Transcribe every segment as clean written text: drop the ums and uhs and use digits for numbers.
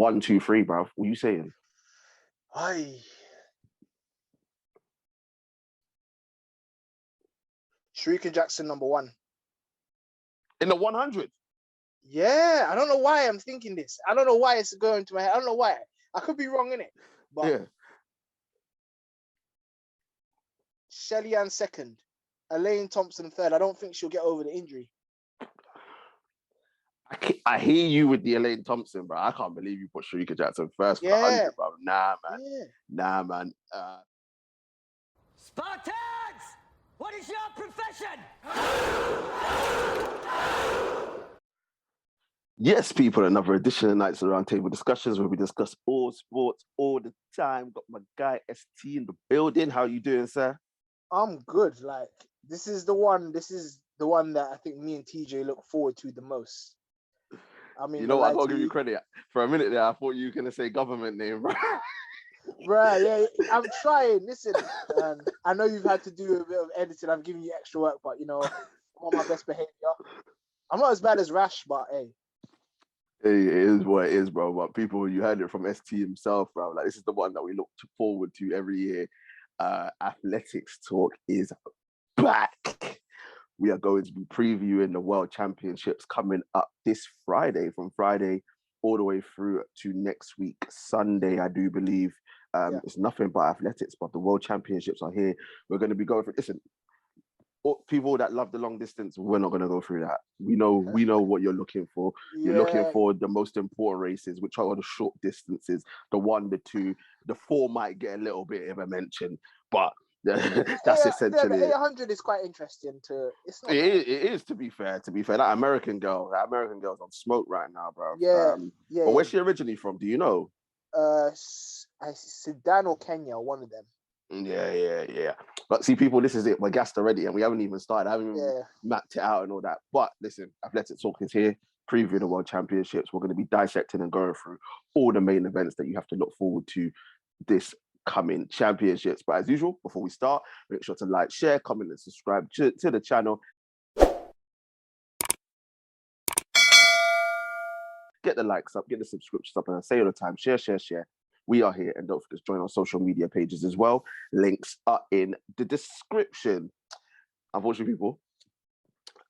1, 2, 3, bruv. What are you saying? Aye. Sha'Carri Jackson, number 1. In the 100? Yeah, I don't know why I'm thinking this. I don't know why it's going to my head. I don't know why. I could be wrong in it. But Yeah. Shelly-Ann 2nd. Elaine Thompson 3rd. I don't think she'll get over the injury. I hear you with the Elaine Thompson, bro. I can't believe you put Sha'Carri Jackson first for the 100, bro. Nah, man. Yeah. Nah, man. Spartans! What is your profession? Yes, people, another edition of Knightz Roundtable Discussions where we discuss all sports all the time. Got my guy ST in the building. How you doing, sir? I'm good. Like, this is the one that I think me and TJ look forward to the most. I mean, you know what? I gotta give you credit. For a minute there, I thought you were gonna say government name, bro. Right, yeah, I'm trying. Listen, I know you've had to do a bit of editing. I'm giving you extra work, but I'm on my best behavior. I'm not as bad as Rash, but hey. Hey, it is what it is, bro. But people, you heard it from ST himself, bro. Like, this is the one that we look forward to every year. Athletics Talk is back. We are going to be previewing the World Championships coming up this Friday, from Friday all the way through to next week, Sunday, I do believe. It's nothing but athletics, but the World Championships are here. We're going to be going through, listen, people that love the long distance, we're not going to go through that. We know what you're looking for. You're looking for the most important races, which are the short distances, the 1, the 2, the 4 might get a little bit of a mention, but that's essentially the 800 is quite interesting to. It is to be fair. That American girl's on smoke right now, bro. But where's she originally from? Do you know? Sudan or Kenya, one of them. Yeah. But see, people, this is it. We're gassed already, and we haven't even started. I haven't even mapped it out and all that. But listen, Athletics Talk is here, previewing the World Championships. We're going to be dissecting and going through all the main events that you have to look forward to this coming championships. But as usual, before we start, make sure to like, share, comment, and subscribe to the channel. Get the likes up, get the subscriptions up, and I say all the time, share. We are here, and don't forget to join our social media pages as well. Links are in the description. Unfortunately, people,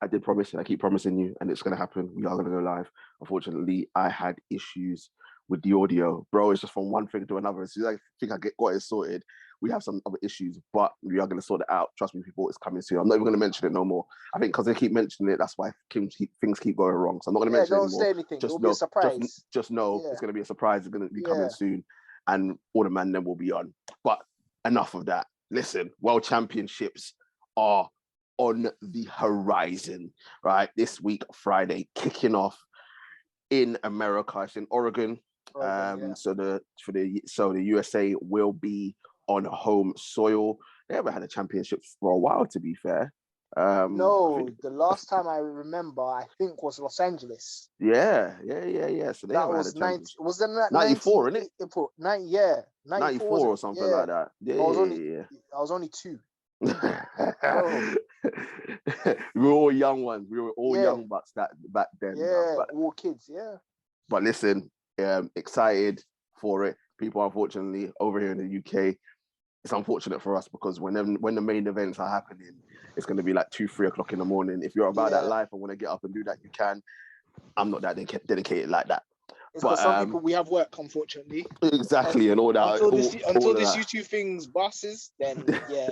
I did promise, and I keep promising you, and it's going to happen. We are going to go live. Unfortunately, I had issues with the audio. Bro, it's just from one thing to another. As soon as I think I got it sorted, we have some other issues, but we are going to sort it out. Trust me, people, it's coming soon. I'm not even going to mention it no more. I think because they keep mentioning it, that's why things keep going wrong. So I'm not going to mention it anymore. Don't say anything. It'll be a surprise. Just know it's going to be a surprise. It's going to be coming soon, and all the man then will be on. But enough of that. Listen, World Championships are on the horizon, right? This week, Friday, kicking off in America. It's in Oregon. So the USA will be on home soil. They haven't had a championship for a while, to be fair. No, the last time I remember, I think, was Los Angeles. Yeah. So they that was 90. Was that 94, isn't it? 94 or something like that. I was only 2. We were all young ones. We were all young bucks back then. All kids. But listen, excited for it. People, unfortunately, over here in the UK, it's unfortunate for us because when the main events are happening, it's going to be like 2-3 o'clock in the morning. If you're about that life and want to get up and do that, you can. I'm not that dedicated like that. But some people, we have work, unfortunately. Exactly, and all that. Until this YouTube thing's bosses, then yeah.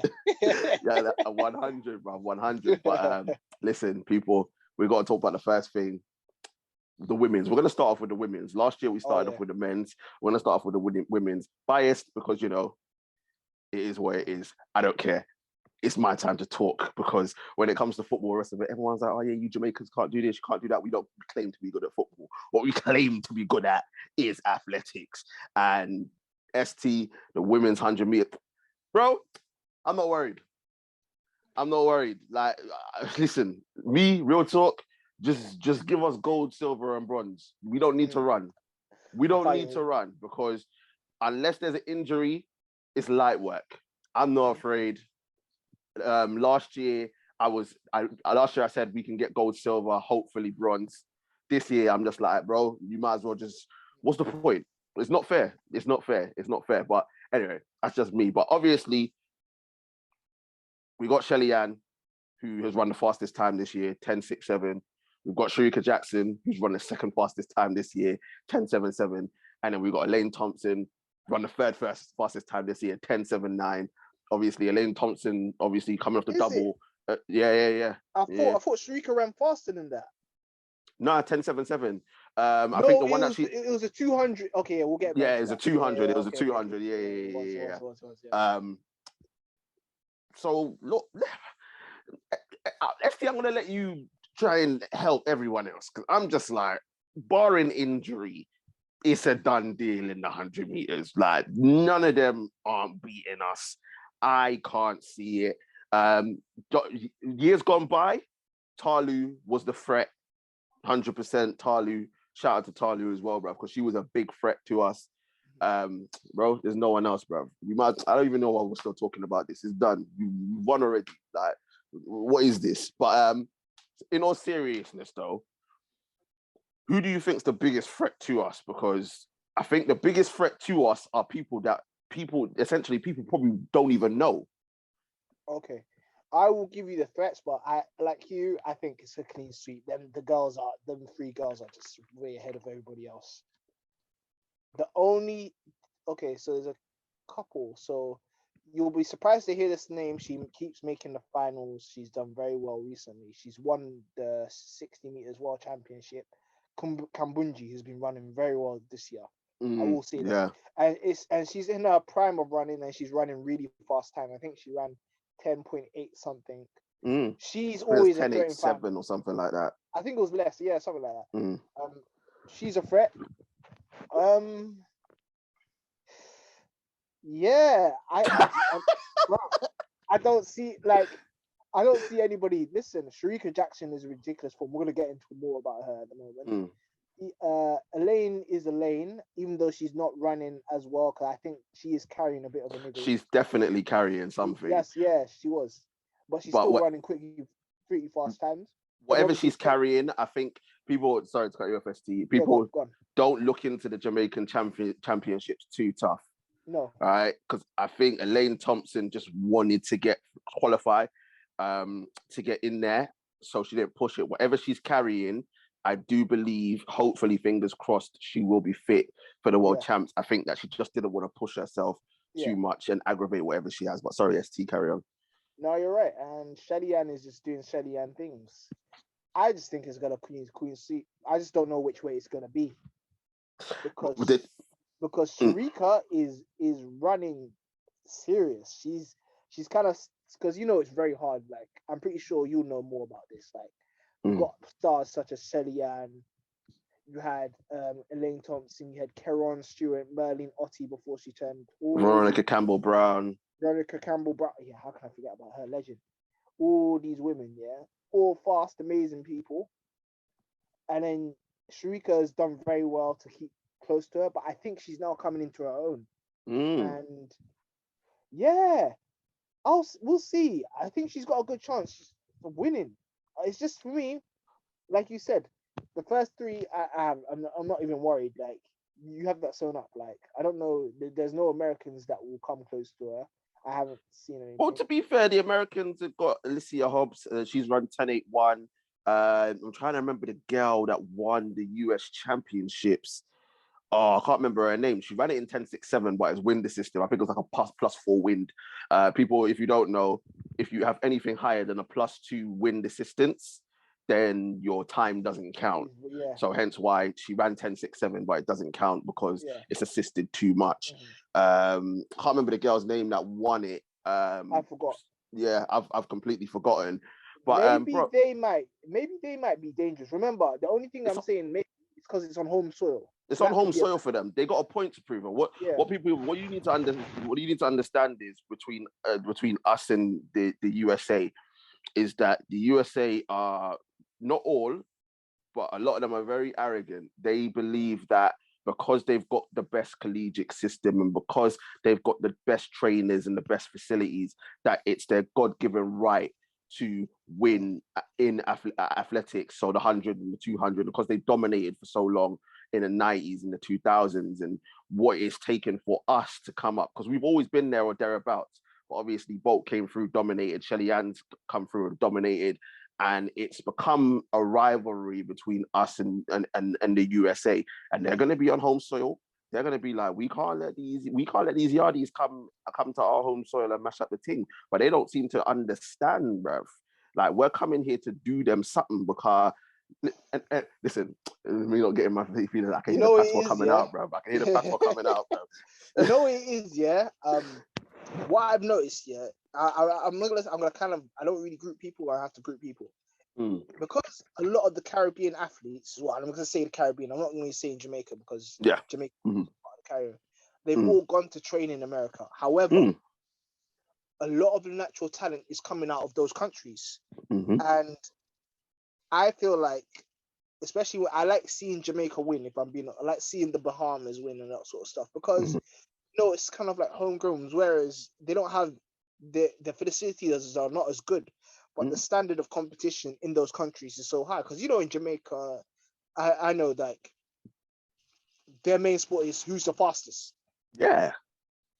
100, bro, 100. But listen, people, we got to talk about the first thing. The women's. We're going to start off with the women's. Last year, we started off with the men's. We're going to start off with the women's. Biased because, it is what it is. I don't care. It's my time to talk because when it comes to football, the rest of it, everyone's like, oh yeah, you Jamaicans can't do this, you can't do that. We don't claim to be good at football. What we claim to be good at is athletics. And ST, the women's 100 meter. Bro, I'm not worried. Like, listen, me, real talk, just give us gold, silver, and bronze. We don't need to run. We don't need to run because unless there's an injury, it's light work. I'm not afraid. Last year I said we can get gold, silver, hopefully bronze. This year I'm just like, bro, you might as well just What's the point? It's not fair. It's not fair. It's not fair. But anyway, that's just me. But obviously, we got Shelly-Ann, who has run the fastest time this year, 10.67. We've got Sharika Jackson, who's run the second fastest time this year, 10.77. And then we've got Elaine Thompson, run the third fastest time this year, 10.79. Obviously, Elaine Thompson, obviously coming off the double. Yeah. I thought Sharika ran faster than that. No, 10.77. I think the one that it was a 200. Okay, we'll get back. Yeah, it was a 200. Yeah, it was okay, a 200. okay. Yeah. So look, FT, I'm gonna let you try and help everyone else because I'm just like, barring injury, it's a done deal in the 100 meters. Like none of them aren't beating us. I can't see it. Years gone by, Talu was the threat. 100% Talu. Shout out to Talu as well, bro, because she was a big threat to us. Bro, there's no one else, bro. I don't even know why we're still talking about this. It's done. We won already. Like, what is this? But in all seriousness, though, who do you think is the biggest threat to us? Because I think the biggest threat to us are people probably don't even know. Okay. I will give you the threats, but I think it's a clean sweep. Them three girls are just way ahead of everybody else. So there's a couple. So you'll be surprised to hear this name. She keeps making the finals. She's done very well recently. She's won the 60 meters world championship. Kambunji has been running very well this year. I will say that. And she's in her prime of running, and she's running really fast time. I think she ran 10.8 something. She's always a 10.87 or something like that. I think it was less, yeah, something like that. She's a threat. Yeah, I don't see anybody. Listen, Sharika Jackson is ridiculous form. We're gonna get into more about her at the moment. Elaine is Elaine, even though she's not running as well, because I think she is carrying a bit of a niggle. She's definitely carrying something. Yes, she was. But she's still running pretty fast times. Whatever she's carrying, I think people, sorry to cut you off, ST, people don't look into the Jamaican championships too tough. No. Right? Because I think Elaine Thompson just wanted to qualify, to get in there, so she didn't push it. Whatever she's carrying, I do believe, hopefully, fingers crossed, she will be fit for the world champs. I think that she just didn't want to push herself too much and aggravate whatever she has. But sorry, ST, carry on. No, you're right. And Shelly-Ann is just doing Shelly-Ann things. I just think it's gonna queen seat. I just don't know which way it's gonna be because Sharika is running serious. She's kind of, because it's very hard. Like, I'm pretty sure you'll know more about this. Like, you've got stars such as Shelly-Ann. You had Elaine Thompson. You had Keron Stewart, Merlene Ottey before she turned. Veronica Campbell-Brown. Yeah, how can I forget about her? Legend. All these women, all fast, amazing people. And then Sharika has done very well to keep close to her, but I think she's now coming into her own. And we'll see. I think she's got a good chance of winning. It's just, for me, like you said, the first three I'm not even worried. Like, you have that sewn up. Like, I don't know. There's no Americans that will come close to her. I haven't seen anything. Well, to be fair, the Americans have got Alicia Hobbs. She's run 10.81. I'm trying to remember the girl that won the US championships. Oh, I can't remember her name. She ran it in 10.67, but it's wind assisted. I think it was like a plus 4 wind. People, if you don't know, if you have anything higher than a +2 wind assistance, then your time doesn't count. Yeah. So hence why she ran 10.67, but it doesn't count because it's assisted too much. Can't remember the girl's name that won it. I forgot. Yeah, I've completely forgotten. But maybe they might be dangerous. Remember, the only thing I'm saying maybe it's because it's on home soil. It's on home soil for them. They got a point to prove. What you need to understand is between us and the USA is that the USA are not all, but a lot of them are very arrogant. They believe that because they've got the best collegiate system and because they've got the best trainers and the best facilities, that it's their God-given right to win in athletics, so the 100 and the 200, because they dominated for so long in the 90s, in the 2000s, and what it's taken for us to come up, because we've always been there or thereabouts. But obviously, Bolt came through, dominated. Shelly-Ann's come through and dominated, and it's become a rivalry between us and the USA. And they're going to be on home soil. They're going to be like, we can't let these yardies come to our home soil and mash up the thing. But they don't seem to understand, bruv. Like, we're coming here to do them something, because and listen, me not getting my feelings. I can hear the patois coming out, bro. I can hear the patois coming out, bro. You know what it is, yeah. What I've noticed, yeah. I'm gonna kind of. I don't really group people. I have to group people because a lot of the Caribbean athletes. Well, I'm gonna say the Caribbean. I'm not going to say in Jamaica, because Jamaica is part of the Caribbean. They've all gone to train in America. However, a lot of the natural talent is coming out of those countries, and I feel like, especially I like seeing Jamaica win. If I'm being, I like seeing the Bahamas win and that sort of stuff, because it's kind of like homegrown, whereas they don't have the facilities are not as good, but the standard of competition in those countries is so high. Because in Jamaica, I know like their main sport is who's the fastest. Yeah.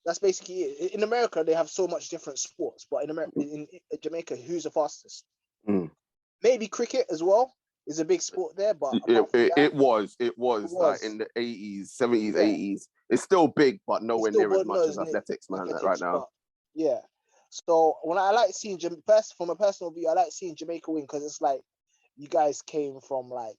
That's basically it. In America, they have so much different sports, but in Jamaica, who's the fastest? Maybe cricket as well is a big sport there, but it was like in the 80s, 70s, 80s. It's still big, but nowhere near as much as athletics, man. Right now. Yeah. So when I like seeing from a personal view, I like seeing Jamaica win, because it's like you guys came from like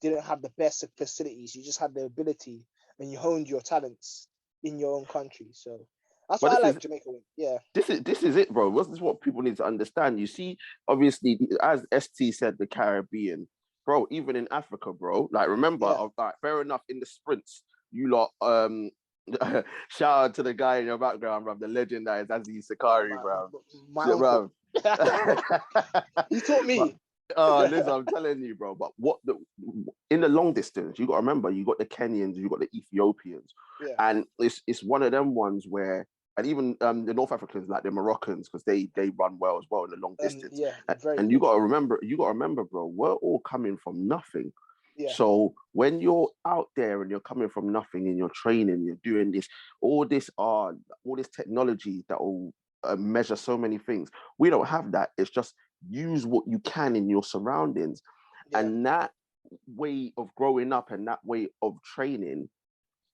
didn't have the best of facilities. You just had the ability, and you honed your talents in your own country. So that's why I like Jamaica win. Yeah. This is it, bro. This is what people need to understand. You see, obviously, as ST said, the Caribbean, bro, even in Africa, bro. Like, remember, like, fair enough, in the sprints, you lot, shout out to the guy in your background, bro, the legend that is Sha'Carri, bro. My uncle. He taught me. Listen, I'm telling you, bro. But in the long distance, you got to remember, you got the Kenyans, you got the Ethiopians, and it's one of them ones where, and even the North Africans, like the Moroccans, because they run well as well in the long distance. And you got to remember, bro, we're all coming from nothing. Yeah. So when you're out there and you're coming from nothing and you're training, you're doing this, all this technology that will measure so many things. We don't have that. It's just use what you can in your surroundings, and that way of growing up and that way of training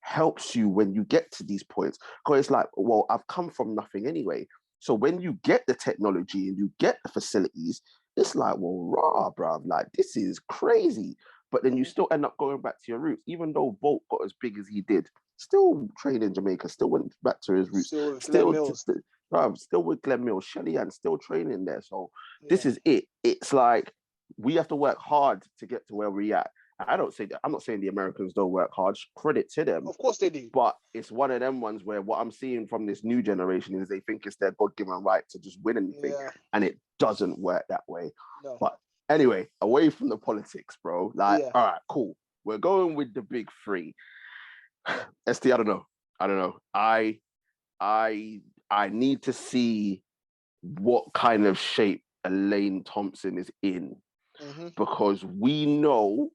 helps you when you get to these points, because it's like, well, I've come from nothing anyway. So when you get the technology and you get the facilities, it's like, well, rah, bruv, like, this is crazy. But then you still end up going back to your roots, even though Bolt got as big as he did, still trained in Jamaica, still went back to his roots, still with Glenn Mills, Shelly-Ann still training there. So this is it. It's like, we have to work hard to get to where we're at. I don't say that. I'm not saying the Americans don't work hard. Credit to them. Of course they do. But it's one of them ones where what I'm seeing from this new generation is they think it's their God-given right to just win anything. And it doesn't work that way. No. But anyway, away from the politics, bro. Like, all right, cool. We're going with the big three. ST, I don't know. I need to see what kind of shape Elaine Thompson is in. Because we know,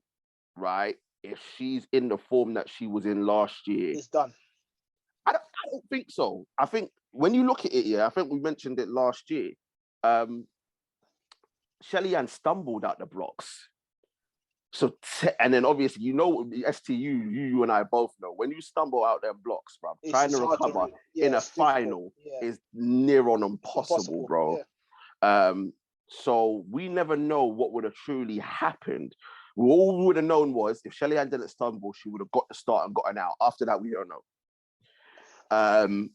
right, if she's in the form that she was in last year, it's done. I don't think so. I think when you look at it, I think we mentioned it last year. Shelly-Ann stumbled out the blocks. So, and then obviously, STU, you and I both know, when you stumble out them blocks, bro, trying to recover in a final is near on impossible, bro. Yeah. So we never know what would have truly happened. All we would have known was if Shelly-Ann didn't stumble, she would have got the start and gotten out. After that, we don't know. I'm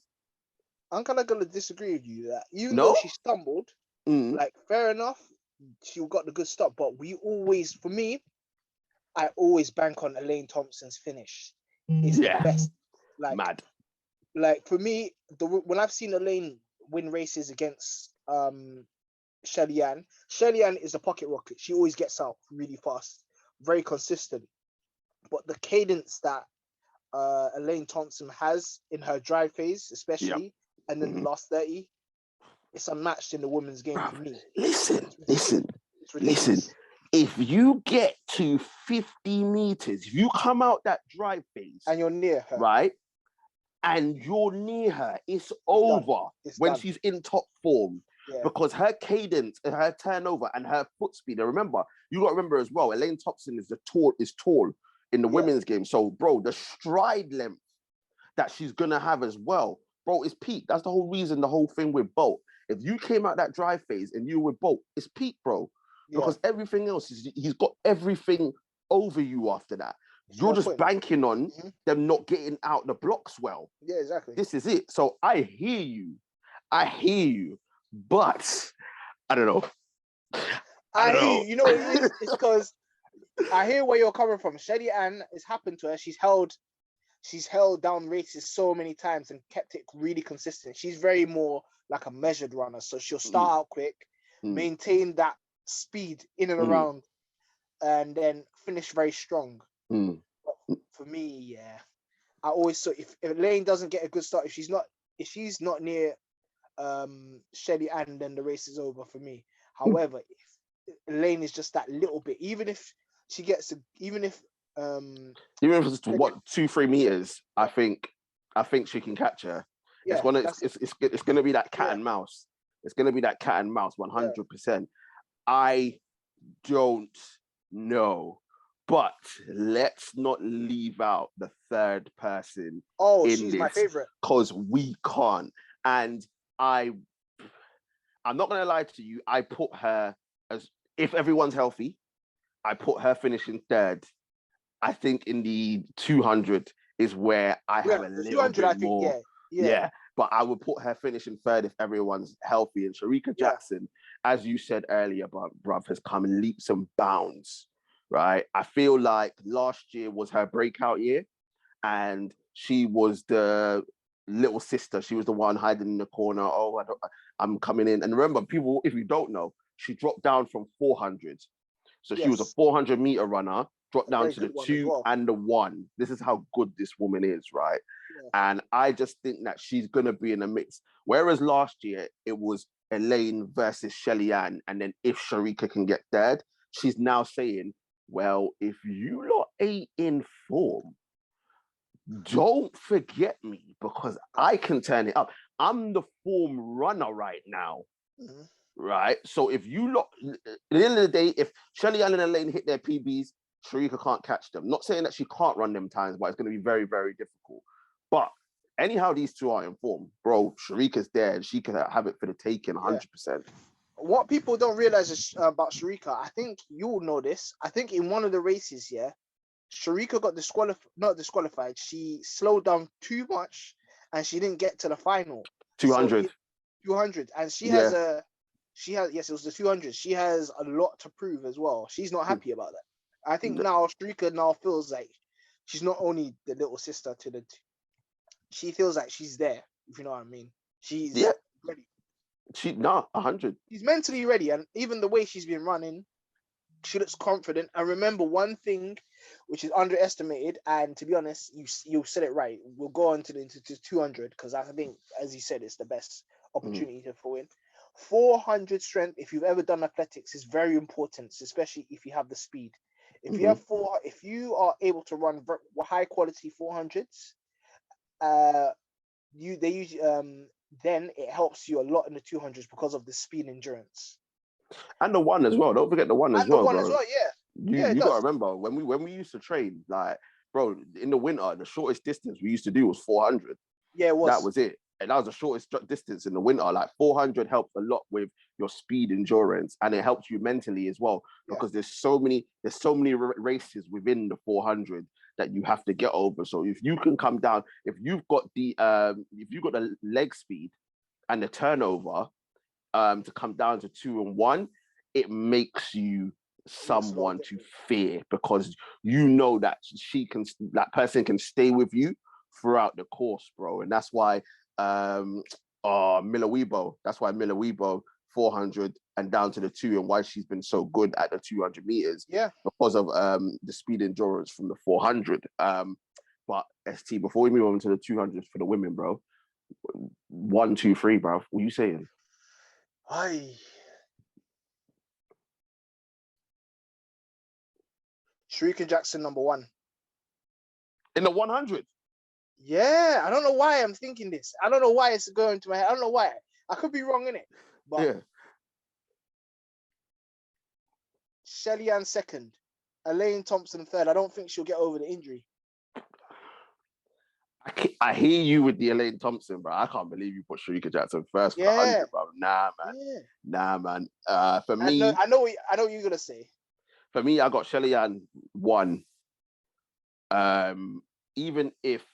kind of going to disagree with you that even though she stumbled, like, fair enough, she got the good start. But for me, I always bank on Elaine Thompson's finish. It's the best. Like, mad. Like, for me, when I've seen Elaine win races against Shelly-Ann is a pocket rocket. She always gets out really fast, very consistent. But the cadence that Elaine Thompson has in her drive phase, especially, and then the last 30, it's unmatched in the women's game for me. Listen. if you get to 50 meters, if you come out that drive phase and you're near her, right, and you're near her, it's done. over It's when done. she's in top form. Yeah. Because her cadence and her turnover and her foot speed, and remember, you got to remember as well, Elaine Thompson is tall in the women's game. So, bro, the stride length that she's gonna have as well, bro, is peak. That's the whole reason, the whole thing with Bolt. If you came out that drive phase and you were with Bolt, it's peak, bro. Because everything else is, he's got everything over you after that. You're just banking on them not getting out the blocks well. Yeah, exactly. This is it. So I hear you, but I don't know. I hear you. You know what it is? It's because I hear where you're coming from. Shelly-Ann, it's happened to her. She's held down races so many times and kept it really consistent. She's very more like a measured runner. So she'll start out quick, maintain that speed in and around, and then finish very strong. But for me, I always saw if Elaine doesn't get a good start, if she's not near Shelly-Ann, then the race is over for me. However, if Elaine is just that little bit, even if it's what 2-3 meters, I think she can catch her. Yeah, it's gonna be that cat and mouse. It's gonna be that cat and mouse 100%. I don't know, but let's not leave out the third person. Oh, in she's this, my favorite, because we can't. And I'm not gonna lie to you. I put her as, if everyone's healthy, I put her finishing third. I think in the 200 is where I have a little bit more. Yeah, but I would put her finishing third if everyone's healthy. And Sha'Carri Jackson, as you said earlier, bruv, has come in leaps and bounds, right? I feel like last year was her breakout year, and she was the little sister. She was the one hiding in the corner. Oh, I'm coming in. And remember, people, if you don't know, she dropped down from 400. So she was a 400 meter runner, dropped down to the 2 and the 1. This is how good this woman is, right? Yeah. And I just think that she's going to be in a mix. Whereas last year, it was Elaine versus Shelly-Ann. And then if Sharika can get third, she's now saying, well, if you lot ain't in form, don't forget me, because I can turn it up. I'm the form runner right now. Right? So if you look, at the end of the day, if Shelly-Ann and Elaine hit their PBs, Sharika can't catch them. Not saying that she can't run them times, but it's going to be very, very difficult. But anyhow, these two are in form. Bro, Sharika's there and she can have it for the taking 100%. What people don't realize is, about Sharika, I think you'll know this. I think in one of the races, Sharika got not disqualified. She slowed down too much and she didn't get to the final. 200. 200. And she has it was the 200. She has a lot to prove as well. She's not happy about that. I think now Sharika now feels like she's not only the little sister to she feels like she's there, if you know what I mean. She's ready. 100. She's mentally ready, and even the way she's been running, she looks confident. And remember one thing which is underestimated, and to be honest, you said it right. We'll go on to 200 because I think, as you said, it's the best opportunity to win. 400 strength, if you've ever done athletics, is very important, especially if you have the speed. If you have if you are able to run high quality 400s, then it helps you a lot in the 200s because of the speed endurance. And the 1 as well. Don't forget the 1 as well. The 1 bro. as well, You gotta remember when we used to train, like, bro, in the winter, the shortest distance we used to do was 400. Yeah, it was. That was it. And that was the shortest distance in the winter. Like 400 helped a lot with your speed endurance, and it helps you mentally as well, because there's so many races within the 400 that you have to get over. So if you can come down, if you've got the leg speed and the turnover to come down to 2 and 1, it makes you someone to fear, because you know that that person can stay with you throughout the course, bro. And that's why Miller Weibo 400 and down to the 2, and why she's been so good at the 200 meters, because of the speed endurance from the 400. But ST, before we move on to the 200 for the women, bro, 1, 2, 3, bro, what are you saying? Sharika Jackson number 1. In the 100. Yeah, I don't know why I'm thinking this. I don't know why it's going to my head. I don't know why. I could be wrong in it, but Yeah. Shelly-Ann 2nd, Elaine Thompson 3rd. I don't think she'll get over the injury. I hear you with the Elaine Thompson, bro. I can't believe you put Sharika Jackson first for the Yeah. 100, bro. Nah, man. Yeah. Nah, man. For me, I know what you're gonna say. For me, I got Shelly-Ann 1. Even if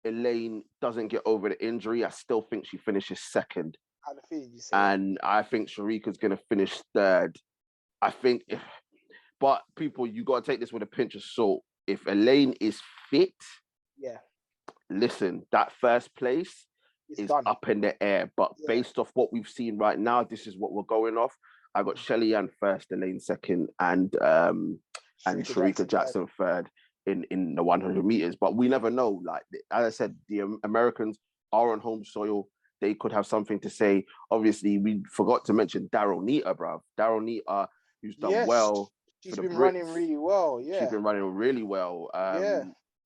Elaine doesn't get over the injury, I still think she finishes 2nd. I had a feeling you say And I think Sharika's gonna finish 3rd. I think but people, you gotta take this with a pinch of salt. If Elaine is fit, yeah, listen, that first place is done. up in the air. But based off what we've seen right now, this is what we're going off. I got Shelly-Ann 1st, Elaine 2nd, and Sharika Jackson 3rd in the 100 meters. But we never know. Like as I said, the Americans are on home soil. They could have something to say. Obviously, we forgot to mention Daryl Neita, bruv. Daryl Neita, who's done well. She's been running really well. Yeah, she's been running really well.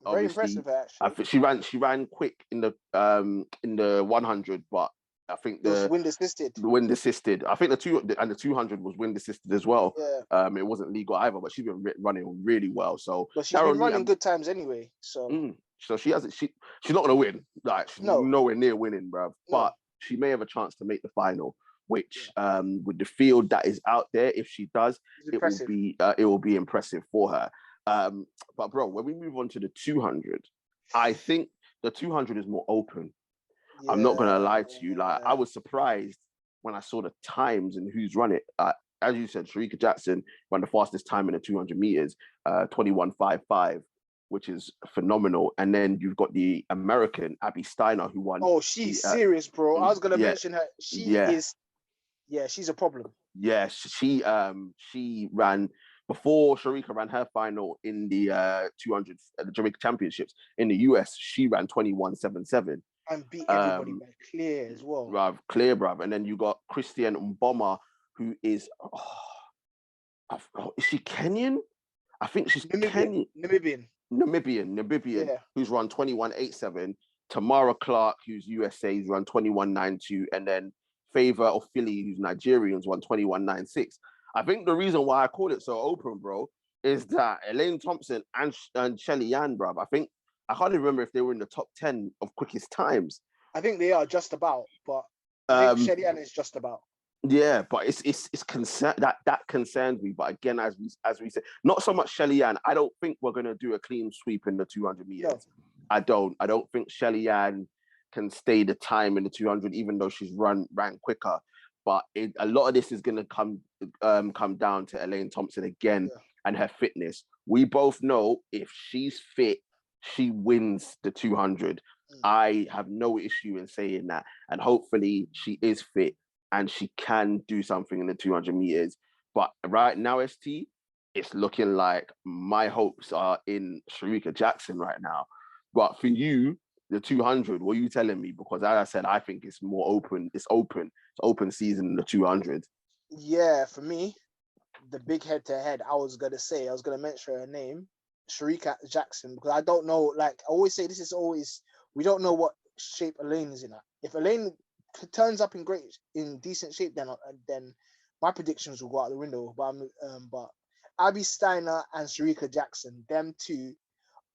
Very impressive actually. She ran quick in the 100, but I think the wind assisted. The wind assisted. I think the 200 was wind assisted as well. Yeah. It wasn't legal either, but she's been running really well. So but she's been running good times anyway. So so she's not gonna win. Like she's nowhere near winning, bruv. No. But she may have a chance to make the final. Which with the field that is out there, if she does, it will be impressive for her. But bro, when we move on to the 200, I think the 200 is more open. Yeah, I'm not gonna lie to you. Like I was surprised when I saw the times and who's run it. As you said, Sharika Jackson ran the fastest time in the 200 meters, 21.55, which is phenomenal. And then you've got the American Abby Steiner who won. Oh, she's serious, bro. I was gonna mention her. She is. Yeah, she's a problem. Yeah, she ran before Sharika ran her final in the 200 the Jamaica Championships in the US. She ran 21.77 and beat everybody by clear as well. Clear, bruv. And then you got Christian Mboma, who is is she Kenyan? I think she's Kenyan. Namibian, yeah. Who's run 21.87. Tamara Clark, who's USA, who's run 21.92, and then Favor of Philly, who's Nigerians, won 21.96. I think the reason why I called it so open, bro, is that Elaine Thompson and Shelly-Ann, bro, I can't even remember if they were in the top 10 of quickest times. I think they are just about, but I think Shelly-Ann is just about. Yeah, but it's concern that concerns me. But again, as we said, not so much Shelly-Ann. I don't think we're gonna do a clean sweep in the 200 meters. No. I don't think Shelly-Ann can stay the time in the 200, even though she's ran quicker. But a lot of this is going to come down to Elaine Thompson again and her fitness. We both know if she's fit, she wins the 200. I have no issue in saying that. And hopefully she is fit and she can do something in the 200 meters. But right now, ST, it's looking like my hopes are in Sharika Jackson right now. But for you, the 200, what are you telling me? Because as I said, I think it's more open. It's open season in the 200. Yeah, for me, the big head-to-head, I was going to mention her name, Sharika Jackson, because I don't know, like I always say, we don't know what shape Elaine is in. If Elaine turns up in decent shape, then my predictions will go out the window. But Abby Steiner and Sharika Jackson, them two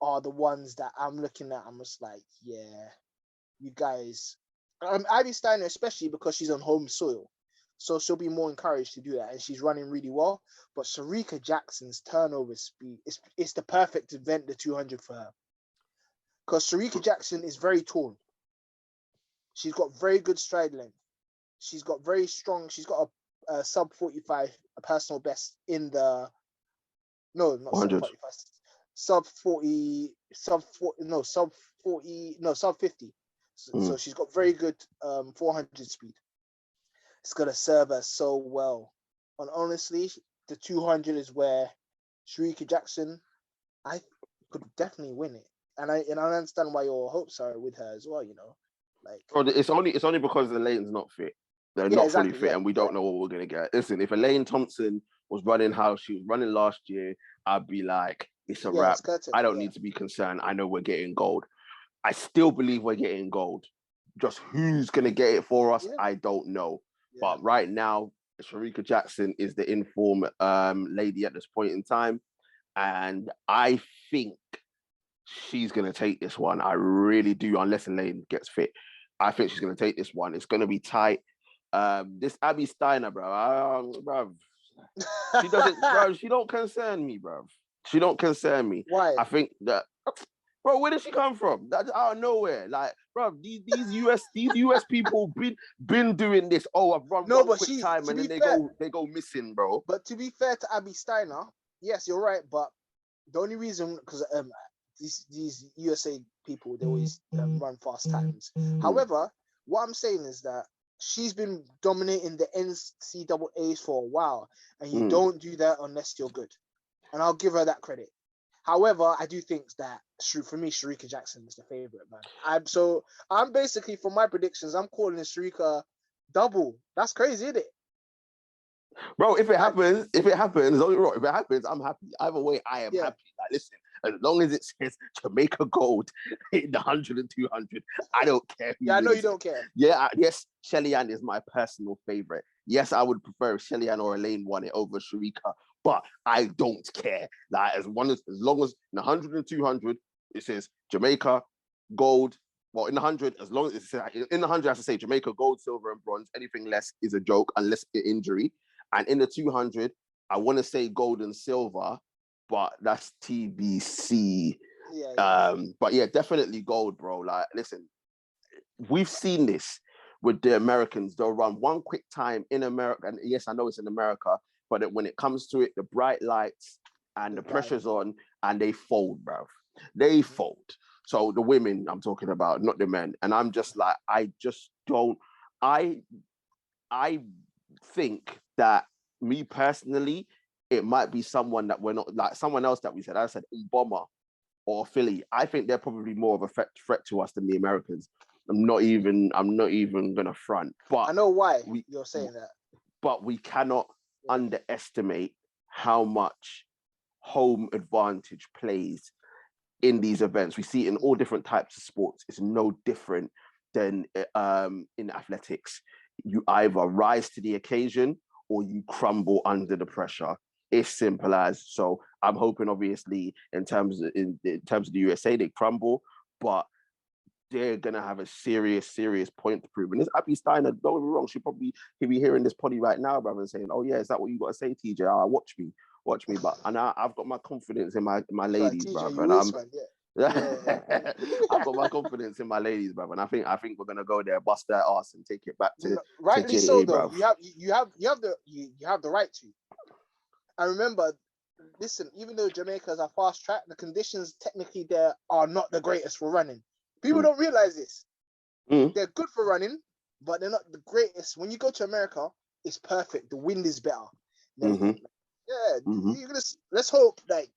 are the ones that I'm looking at. I'm just like, yeah, you guys. Abby Steiner, especially because she's on home soil, so she'll be more encouraged to do that, and she's running really well. But Sharika Jackson's turnover speed is the perfect event, the 200 for her, because Sharika Jackson is very tall. She's got very good stride length. She's got very strong. She's got a sub 45, a personal best in the not 100. Sub 40, sub 50. So she's got very good 400 speed. It's going to serve her so well. And honestly, the 200 is where Sharika Jackson, I could definitely win it. And I understand why your hopes are with her as well, you know. Like, it's only because Elaine's not fit. They're not fully fit, and we don't know what we're going to get. Listen, if Elaine Thompson was running how she was running last year, I'd be like, it's a Yeah, wrap. it's curtain, I don't yeah. need to be concerned. I know we're getting gold. I still believe we're getting gold. Just who's going to get it for us, Yeah. I don't know. Yeah. But right now, Sha'Carri Jackson is the informed lady at this point in time. And I think she's going to take this one. I really do, unless Elaine gets fit. I think she's going to take this one. It's going to be tight. This Abby Steiner, bro, she doesn't, bro, she don't concern me, bro. She don't concern me. Why? I think that, bro, where did she come from? That's out of nowhere. Like, bro, these US people been doing this. Oh, I've run one quick time and then they go missing, bro. But to be fair to Abby Steiner, yes, you're right. But the only reason, because these USA people, they always run fast times. However, what I'm saying is that she's been dominating the NCAAs for a while, and you don't do that unless you're good. And I'll give her that credit. However, I do think that for me, Sha'Carri Jackson is the favorite, man. I'm basically, for my predictions, I'm calling Sha'Carri double. That's crazy, isn't it? Bro, if it happens, don't get me wrong, if it happens, I'm happy. Either way, I am happy. Like, listen, as long as it says Jamaica gold in the 100 and 200, I don't care. I know you don't care. Yeah, yes, Shelly-Ann is my personal favorite. Yes, I would prefer if Shelly-Ann or Elaine won it over Sharika, but I don't care. Like, as long as in the 100 and 200, it says Jamaica gold. Well, in the 100, as long as it's in the 100, I have to say Jamaica gold, silver, and bronze. Anything less is a joke, unless it's injury. And in the 200, I want to say gold and silver, but that's TBC. But yeah, definitely gold, bro. Like, listen, we've seen this with the Americans. They'll run one quick time in America. And yes, I know it's in America, but when it comes to it, the bright lights and the pressure's on and they fold, bro. They fold. So the women I'm talking about, not the men. And I'm just like, I think that me personally, it might be someone that we're not, like someone else that we said. I said Obama or Philly. I think they're probably more of a threat to us than the Americans. I'm not even gonna front. But I know why you're saying that. But we cannot underestimate how much home advantage plays in these events. We see it in all different types of sports. It's no different than in athletics. You either rise to the occasion or you crumble under the pressure. It's simple as. So I'm hoping, obviously, in terms of the USA, they crumble, but they're gonna have a serious point to prove. And this Abby Steiner, don't get me wrong, he'll be hearing this poddy right now, brother, and saying, "Oh yeah, is that what you got to say, TJ? Watch me." But I've got my confidence in my ladies, brother, and I've got my confidence in my ladies, brother, and I think we're gonna go there, bust their ass, and take it back to rightly to so, JA, though. bruv. You have the right to. And remember, listen, even though Jamaica is a fast track, the conditions technically there are not the greatest for running. People don't realize this. They're good for running, but they're not the greatest. When you go to America, it's perfect. The wind is better. Let's hope like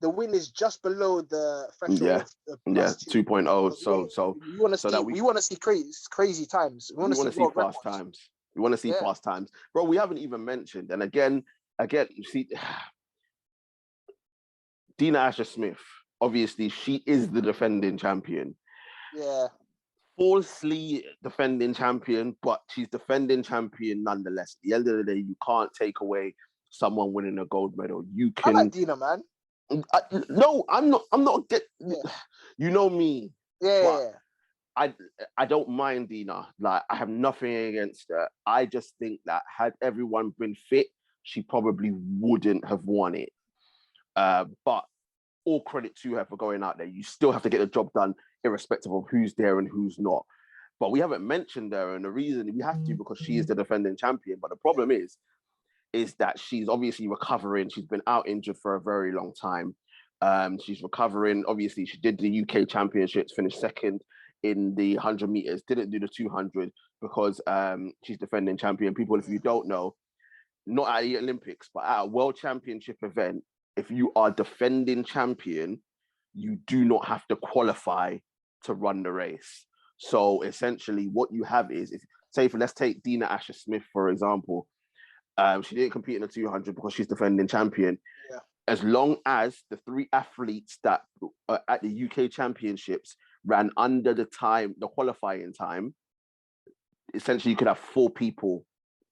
the wind is just below the threshold. Yeah, 2.0. So we want to see crazy times. We want to see fast times. We want to see fast times, bro. We haven't even mentioned, and again, you see, Dina Asher-Smith. Obviously, she is the defending champion. Yeah. Falsely defending champion, but she's defending champion nonetheless. At the end of the day, you can't take away someone winning a gold medal. You can. I like Dina, man. No, I'm not. You know me. Yeah. I don't mind Dina. Like, I have nothing against her. I just think that had everyone been fit, she probably wouldn't have won it. But all credit to her for going out there. You still have to get the job done, irrespective of who's there and who's not. But we haven't mentioned her, and the reason we have to, because she is the defending champion. But the problem is that she's obviously recovering. She's been out injured for a very long time. She's recovering. Obviously, she did the UK Championships, finished second in the 100 meters, didn't do the 200 because she's defending champion. People, if you don't know, not at the Olympics, but at a World Championship event, if you are defending champion, you do not have to qualify to run the race. So essentially what you have is, let's take Dina Asher-Smith, for example. She didn't compete in the 200 because she's defending champion. Yeah. as long as the 3 athletes that at the UK Championships ran under the qualifying time, essentially you could have 4 people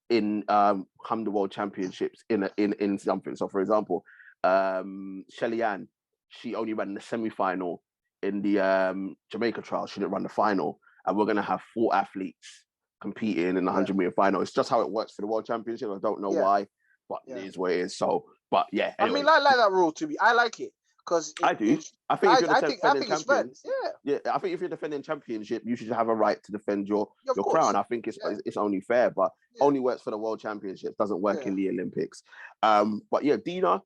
in come the World Championships in something. So, for example, Shelly-Ann, she only ran the semi-final in the Jamaica trial. She didn't run the final, and we're gonna have 4 athletes competing in the 100-meter final. It's just how it works for the World Championship. I don't know why, but it is what it is. So, but yeah. Anyway. I mean, I like that rule to be. I like it because I do. I think if you're defending champion, yeah. I think if you're defending championship, you should have a right to defend your course. crown. I think it's only fair, but only works for the World Championships. Doesn't work in the Olympics. But yeah, Dina,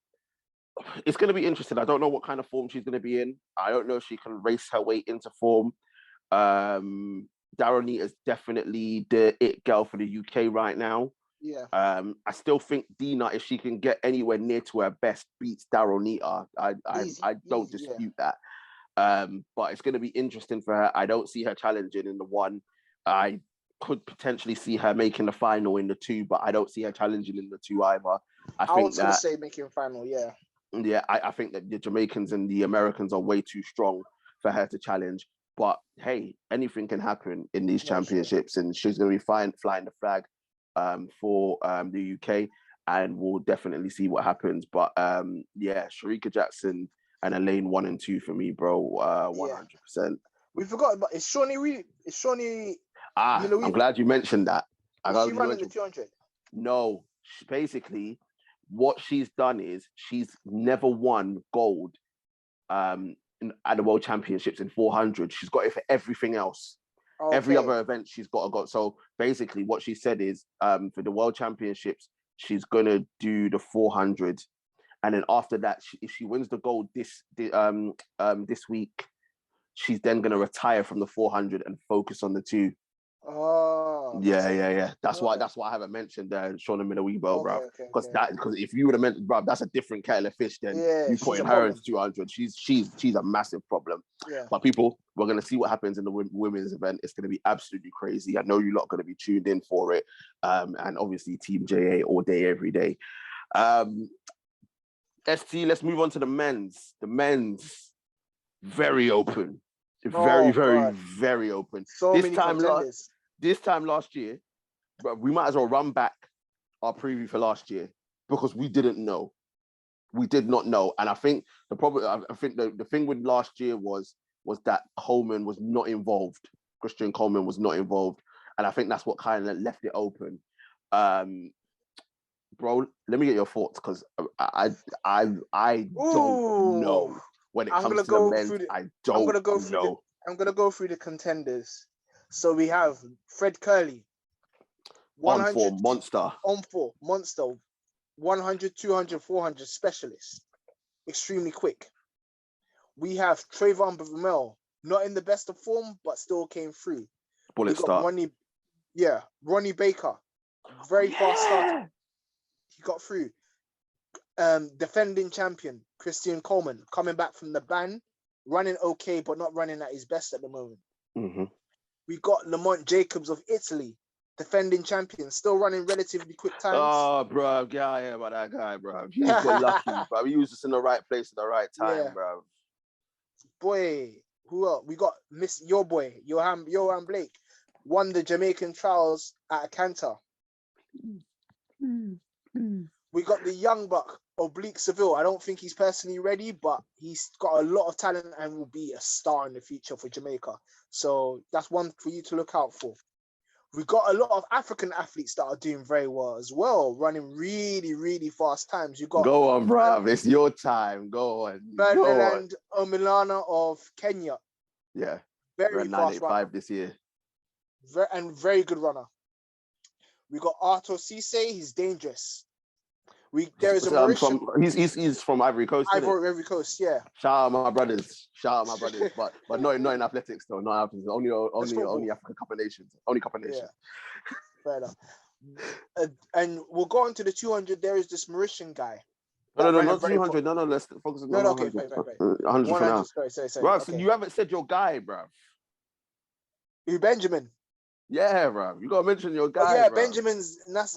it's going to be interesting. I don't know what kind of form she's going to be in. I don't know if she can race her way into form. Daroni is definitely the it girl for the UK right now. Yeah. I still think Dina, if she can get anywhere near to her best, beats Daronita. I don't dispute that. But it's going to be interesting for her. I don't see her challenging in the 1. I could potentially see her making the final in the 2, but I don't see her challenging in the 2 either. I was going to say making final, yeah. Yeah, I think that the Jamaicans and the Americans are way too strong for her to challenge. But hey, anything can happen in these championships, and she's going to be flying the flag for the UK, and we'll definitely see what happens. But yeah, Sha'Carri Jackson and Elaine 1 and 2 for me, bro. 100%. We forgot about it's Shawnee. I'm glad you mentioned that. Is she running the 200? No, basically, what she's done is she's never won gold at the World Championships in 400. She's got it for everything else. Okay. Every other event she's got to go. So basically what she said is for the World Championships, she's going to do the 400. And then after that, if she wins the gold this week, she's then going to retire from the 400 and focus on the 2. Oh, yeah. That's why I haven't mentioned Shauna Miller-Weibo, bro. Because if you would have mentioned, bro, that's a different kettle of fish. Then you putting her into 200. She's a massive problem. Yeah. But people, we're gonna see what happens in the women's event. It's gonna be absolutely crazy. I know you lot are gonna be tuned in for it. And obviously Team JA all day, every day. ST, let's move on to the men's. The men's very open. Very open. So many contenders. This time last year, but we might as well run back our preview for last year because we didn't know. We did not know. And I think the thing with last year was that Coleman was not involved. Christian Coleman was not involved. And I think that's what kind of left it open. Bro, let me get your thoughts because I don't know when it comes to the men's. I'm gonna go through the contenders. So we have Fred Curley, 100 monster. 100, 200, 400 specialist, extremely quick. We have Trayvon Bramell, not in the best of form, but still came through. Bullet start. Ronnie Baker, very fast starter. He got through. Defending champion Christian Coleman coming back from the ban, running okay, but not running at his best at the moment. Mm-hmm. We got Lamont Jacobs of Italy, defending champion, still running relatively quick times. Oh, bro, yeah, about that guy, bro. He got lucky, bro. He was just in the right place at the right time, bro. Boy, who else? We got your boy, Johan Blake, won the Jamaican trials at a canter. We got the young buck, Oblique Seville. I don't think he's personally ready, but he's got a lot of talent and will be a star in the future for Jamaica. So that's one for you to look out for. We got a lot of African athletes that are doing very well as well, running really, really fast times. You got go on, bruv. It's your time. Go on. Ferdinand Omilana of Kenya. Yeah. Very fast runner this year. Very good runner. We got Arthur Cisse. He's dangerous. There is a Mauritian. He's from Ivory Coast. Ivory Coast, yeah. Shout out my brothers. but not in athletics though. Not athletics. Only African Cup of Nations. Only Cup of Nations. Yeah. Fair enough. And we'll go on to the 200. There is this Mauritian guy. No, not 200. No, let's focus on 100. Okay, fine. 100 for now. Sorry. Bro, okay. so you haven't said your guy, bro. Benjamin. Yeah, bro. You gotta mention your But guy, yeah, bro.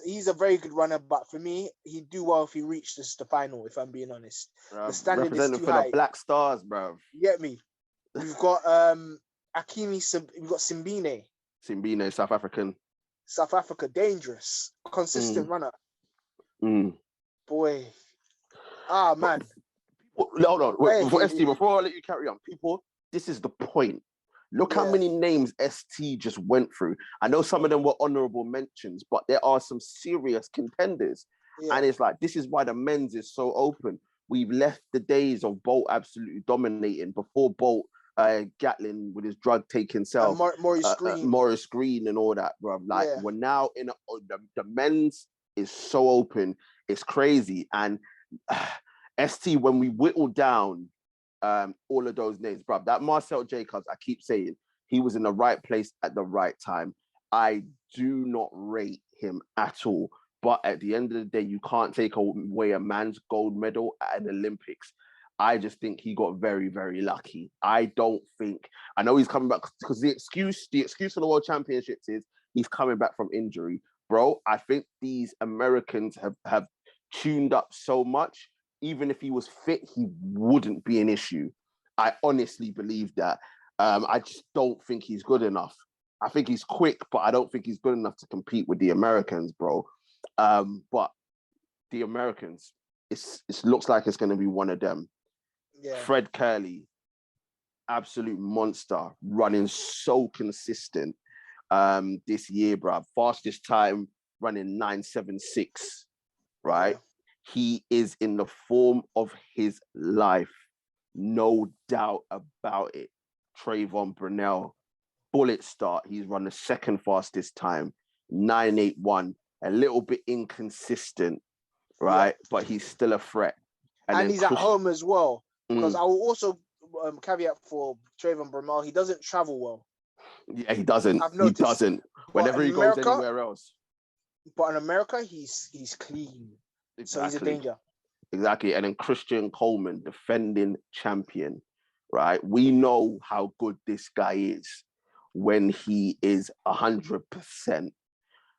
he's a very good runner, but for me, he'd do well if he reached the final, if I'm being honest. The standard is Representing too for the high. Black Stars, bro. You get me? We've got we've got Simbine, Simbine, South African. South Africa, dangerous, consistent runner. Boy. Ah man. Hold on, wait, Hey, before I let you carry on, people, this is the point. Look how yeah. many names ST just went through. I know some of them were honorable mentions, but there are some serious contenders. Yeah. And it's like, this is why the men's is so open. We've left the days of Bolt absolutely dominating. Before Bolt, Gatlin with his drug taking self, Morris Green and all that, bro. Like, Yeah. we're now in the men's is so open. It's crazy. And ST, when we whittle down all of those names, bro, that Marcel Jacobs, I keep saying, he was in the right place at the right time. I do not rate him at all. But at the end of the day, you can't take away a man's gold medal at an Olympics. I just think he got very, very lucky. I know he's coming back because the excuse for the World Championships is he's coming back from injury. Bro, I think these Americans have tuned up so much. Even if he was fit, he wouldn't be an issue. I honestly believe that. I just don't think he's good enough. I think he's quick, but I don't think he's good enough to compete with the Americans, bro. But the Americans, it looks like it's going to be one of them. Yeah. Fred Curley, absolute monster, running so consistent this year, bro. Fastest time running 9.76, right? Yeah. He is in the form of his life. No doubt about it. Trayvon Brunel, bullet start. He's run the second fastest time, 9.81. A little bit inconsistent, right? Yeah. But he's still a threat. And he's at home as well. Because I will also caveat for Trayvon Brunel, he doesn't travel well. Yeah, he doesn't. He doesn't. Whenever he goes anywhere else. But in America, he's clean. Exactly. So he's a danger. Exactly. And then Christian Coleman, defending champion, right? We know how good this guy is when he is 100%.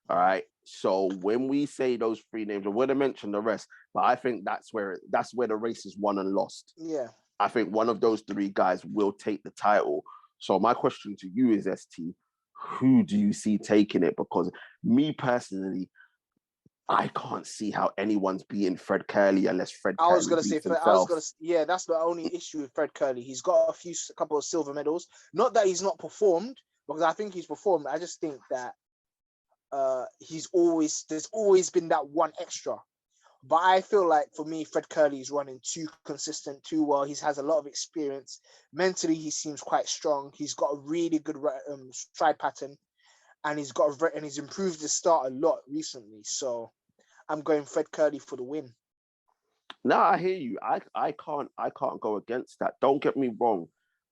All right. So when we say those three names, I would have mentioned the rest, but I think that's where the race is won and lost. Yeah. I think one of those three guys will take the title. So my question to you is, ST, who do you see taking it? Because me personally, I can't see how anyone's beating Fred Curley unless Fred Curley beats himself. Yeah, that's the only issue with Fred Curley. He's got a couple of silver medals. Not that he's not performed, because I think he's performed. I just think that there's always been that one extra. But I feel like for me, Fred Curley is running too consistent, too well. He has a lot of experience. Mentally, he seems quite strong. He's got a really good stride pattern, and he's improved his start a lot recently. So I'm going Fred Curley for the win. No, I hear you. I can't go against that. Don't get me wrong.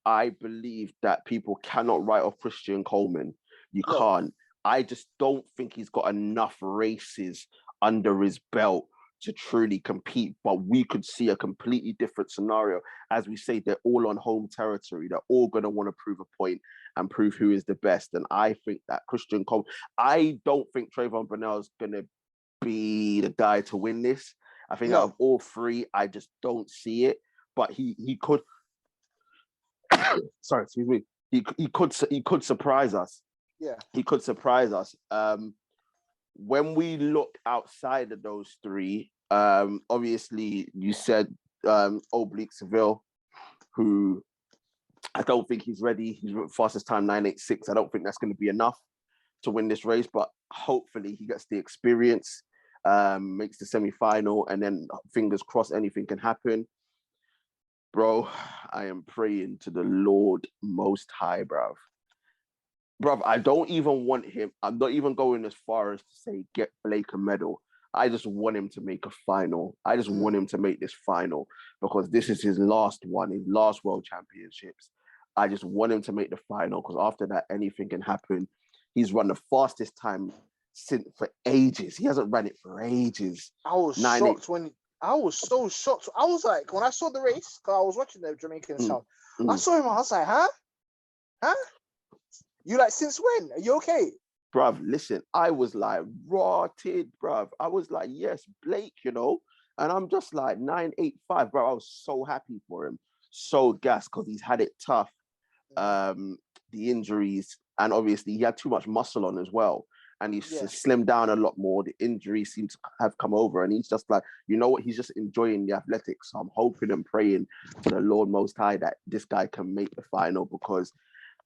I believe that people cannot write off Christian Coleman. You can't. I just don't think he's got enough races under his belt to truly compete, but we could see a completely different scenario. As we say, they're all on home territory. They're all going to want to prove a point and prove who is the best. And I think that Christian Coleman, I don't think Trayvon Brunel is going to be the guy to win this. I think out of all three, I just don't see it. But he could, sorry, excuse me. He could surprise us. Yeah, he could surprise us. When we look outside of those three, obviously you said Oblique Seville, who I don't think he's ready. He's fastest time 9.86. I don't think that's going to be enough to win this race, but hopefully he gets the experience, makes the semi-final, and then fingers crossed anything can happen. Bro, I am praying to the Lord Most High, bruv. Bruv, I don't even want him. I'm not even going as far as to say get Blake a medal. I just want him to make a final. I just want him to make this final because this is his last one, his last World Championships. I just want him to make the final because after that, anything can happen. He's run the fastest time for ages. He hasn't ran it for ages. I was so shocked. I was like, when I saw the race, because I was watching the Jamaican South, I saw him, I was like, huh? You like, since when? Are you okay? bruv, listen, I was like rotted, bruv. I was like, yes, Blake, you know, and I'm just like 985, bro. I was so happy for him, so gassed because he's had it tough. The injuries, and obviously he had too much muscle on as well. And he's slimmed down a lot more. The injuries seem to have come over, and he's just like, you know what? He's just enjoying the athletics. So I'm hoping and praying to the Lord Most High that this guy can make the final, because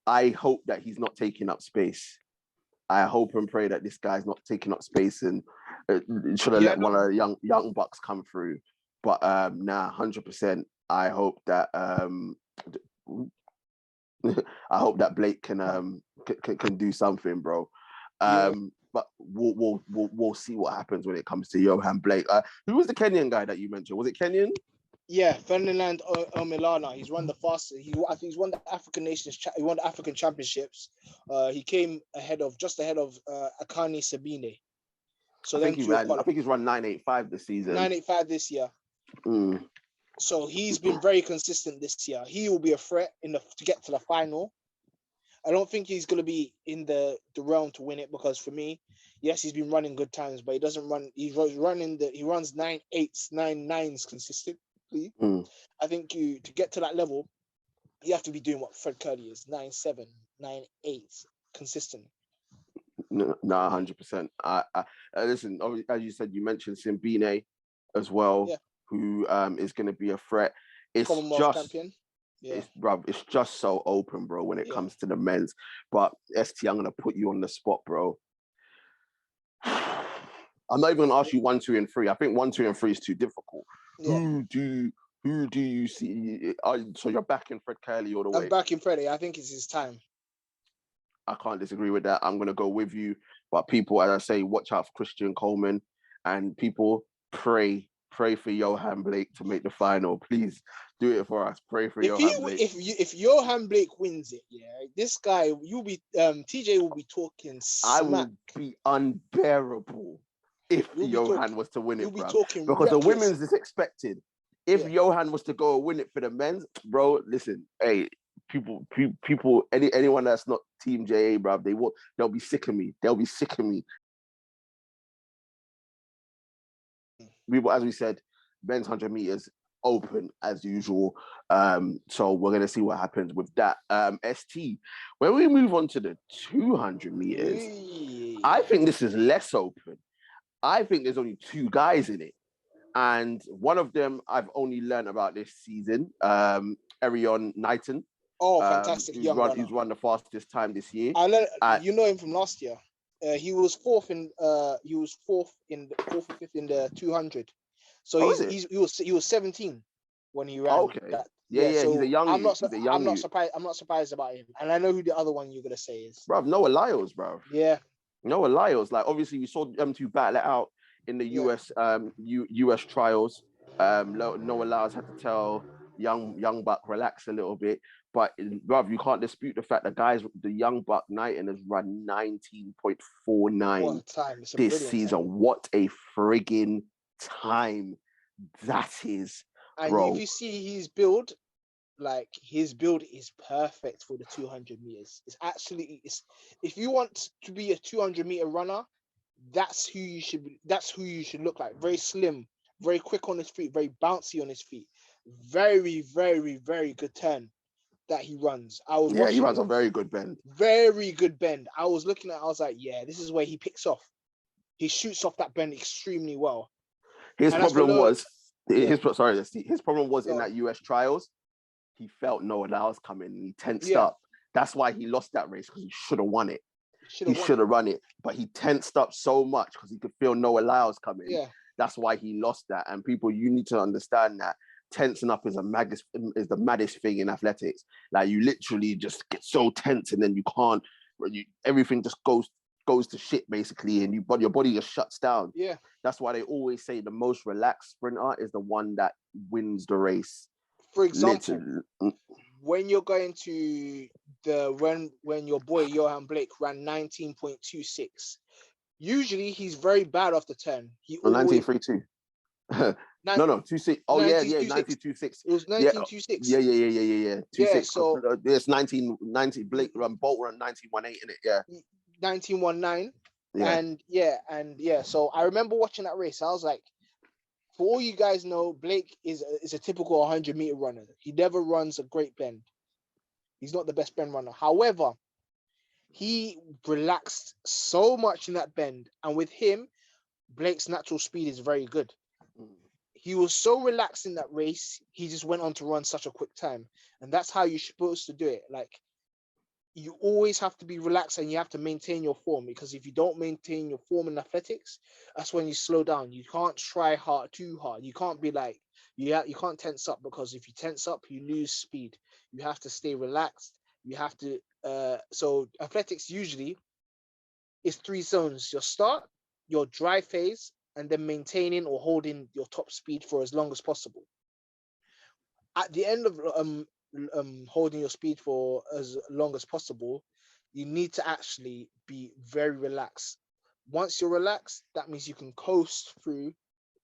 I hope that he's not taking up space. I hope and pray that this guy's not taking up space, and should have let one of the young bucks come through. But 100%. I hope that I hope that Blake can do something, bro. But we'll see what happens when it comes to Johan Blake. Who was the Kenyan guy that you mentioned? Was it Kenyan? Yeah, Ferdinand Omilana. He's won the fastest. I think he's won the African Nations. He won the African Championships. He came just ahead of Akani Sabine. So I think he's run 985 this season. 985 this year. So he's been very consistent this year. He will be a threat to get to the final. I don't think he's going to be in the realm to win it, because for me, yes, he's been running good times, but he doesn't run. He runs 9.8s, 9.9s consistently. I think to get to that level, you have to be doing what Fred Curley is, 9.7, 9.8 consistent. No, 100%. Listen, as you said, you mentioned Simbine as well, who is going to be a threat. It's Commonwealth champion. It's just so open, bro, when it comes to the men's. But ST, I'm gonna put you on the spot, bro. I'm not even gonna ask you 1, 2, and 3. I think 1, 2, and 3 is too difficult. Who do you see? So you're backing Fred Curley all the way? I'm backing Freddie. I think it's his time. I can't disagree with that. I'm gonna go with you. But people, as I say, watch out for Christian Coleman, and people pray for Johan Blake to make the final. Please do it for us. Pray for Johan Blake. If Johan Blake wins it, this guy, TJ will be talking smack. I will be unbearable if Johan was to win it, bro. Because the women's is expected. If Johan was to go win it for the men's, bro, listen, hey, people, anyone that's not Team JA, bro, they'll be sick of me. They'll be sick of me. As we said, men's 100 meters open as usual. So we're gonna see what happens with that. ST, when we move on to the 200 meters, I think this is less open. I think there's only 2 guys in it, and one of them I've only learned about this season. Erion Knighton. Oh, fantastic! He's run the fastest time this year. I learned, you know him from last year. He was fourth in the 200. So he was 17 when he ran. Okay. That. So he's a young. I'm not surprised. I'm not surprised about him. And I know who the other one you're gonna say is. Bro, Noah Lyles, bro. Yeah. Noah Lyles. Like, obviously we saw them 2 battle it out in the US US trials. Noah Lyles had to tell young buck relax a little bit. But, bruv, you can't dispute the fact that the young buck Knighton has run 19.49 this season. Time. What a friggin' time that is, bro. And if you see his build is perfect for the 200 meters. If you want to be a 200 meter runner, that's who you should look like. Very slim, very quick on his feet, very bouncy on his feet. Very, very, very good turn that he runs. He runs a very good bend. Very good bend. I was looking at it, I was like, this is where he picks off. He shoots off that bend extremely well. His problem was in that US trials, he felt Noah Lyles coming and he tensed up. That's why he lost that race, because he should have won it. He should have run it, but he tensed up so much because he could feel Noah Lyles coming. Yeah. That's why he lost that. And people, you need to understand that tensing up is the maddest thing in athletics. Like, you literally just get so tense, and then everything just goes to shit basically, and your body just shuts down. Yeah. That's why they always say the most relaxed sprinter is the one that wins the race. For example, when you're going to when your boy Johan Blake ran 19.26, usually he's very bad off the turn. 19.32. No, 26. Oh, 19.26. It was 19.26. Yeah. 26. So it's 19. Bolt run 19.18 in it. Yeah. 1919. Yeah. And so I remember watching that race. I was like, for all you guys know, Blake is a typical 100-meter runner. He never runs a great bend. He's not the best bend runner. However, he relaxed so much in that bend, and with him, Blake's natural speed is very good. He was so relaxed in that race, he just went on to run such a quick time, and that's how you're supposed to do it. Like, you always have to be relaxed and you have to maintain your form, because if you don't maintain your form in athletics, that's when you slow down. You can't try too hard. You can't be like, you can't tense up, because if you tense up, you lose speed. You have to stay relaxed. You have to, so athletics usually is 3 zones: your start, your dry phase, and then maintaining or holding your top speed for as long as possible. At the end of holding your speed for as long as possible, you need to actually be very relaxed. Once you're relaxed, that means you can coast through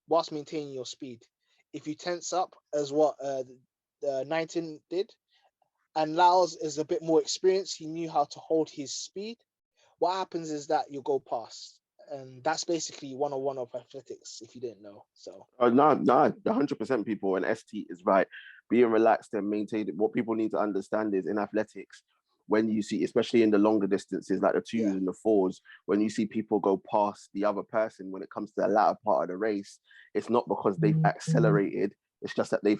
whilst maintaining your speed. If you tense up, as what 19 did, and Laos is a bit more experienced, he knew how to hold his speed. What happens is that you'll go past. And that's basically 101 of athletics, if you didn't know. So No, 100% people, and ST is right. Being relaxed and maintaining. What people need to understand is in athletics, when you see, especially in the longer distances, like the 2s and the 4s, when you see people go past the other person when it comes to the latter part of the race, it's not because they've accelerated. It's just that they've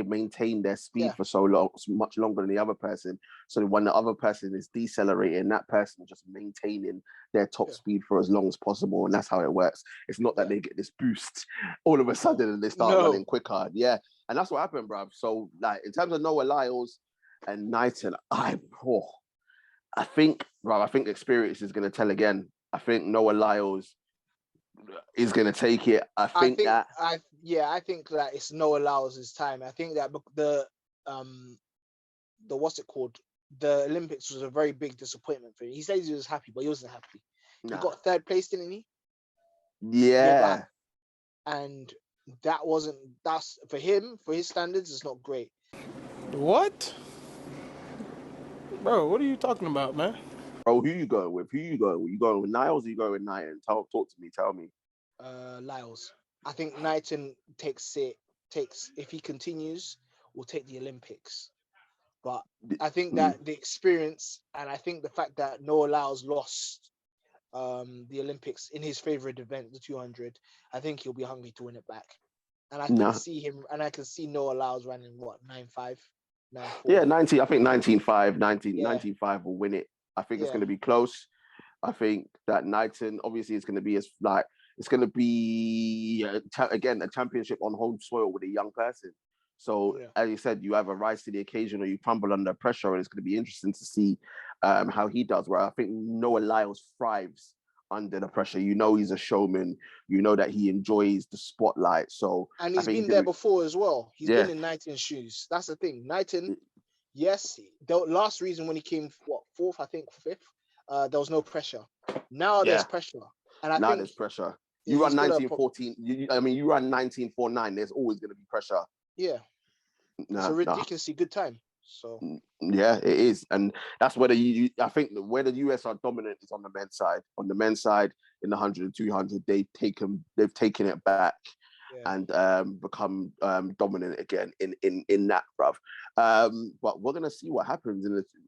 maintained their speed for so much longer than the other person. So when the other person is decelerating, that person is just maintaining their top speed for as long as possible. And that's how it works. It's not that they get this boost all of a sudden and they start running quicker. Yeah. And that's what happened, bruv. So like in terms of Noah Lyles and Knighton, I think experience is going to tell again. I think Noah Lyles is going to take it. I think that it's Noah Lyles' time. I think that the what's it called? The Olympics was a very big disappointment for him. He says he was happy, but he wasn't happy. He got 3rd place, didn't he? Yeah. And that's for him, for his standards, it's not great. What? Bro, what are you talking about, man? Bro, who you going with? You going with Niles or you going with Knighton? Talk to me, tell me. Lyles. I think Knighton takes if he continues, will take the Olympics. But I think that the experience, and I think the fact that Noah Lyles lost the Olympics in his favorite event, the 200, I think he'll be hungry to win it back. And I can see him, and I can see Noah Lyles running 9.5, 9.4. Yeah, 19. I think 19.5 will win it. I think it's going to be close. I think that Knighton, obviously, it's going to be again a championship on home soil with a young person. So as you said, you either rise to the occasion or you crumble under pressure, and it's going to be interesting to see how he does. Where I think Noah Lyles thrives under the pressure. You know, he's a showman. You know that he enjoys the spotlight. So and he's been there before as well. He's been in Knighton's shoes. That's the thing. Knighton, yes, the last reason when he came 4th, I think 5th, there was no pressure. Now there's pressure, and I think there's pressure. You run 19.14. You run 19.49. There's always going to be pressure. Yeah, it's a ridiculously good time. So yeah, it is, and that's where I think where the US are dominant is on the men's side. On the men's side, in the 100 and 200, they've taken it back and become dominant again in that, bruv. But we're gonna see what happens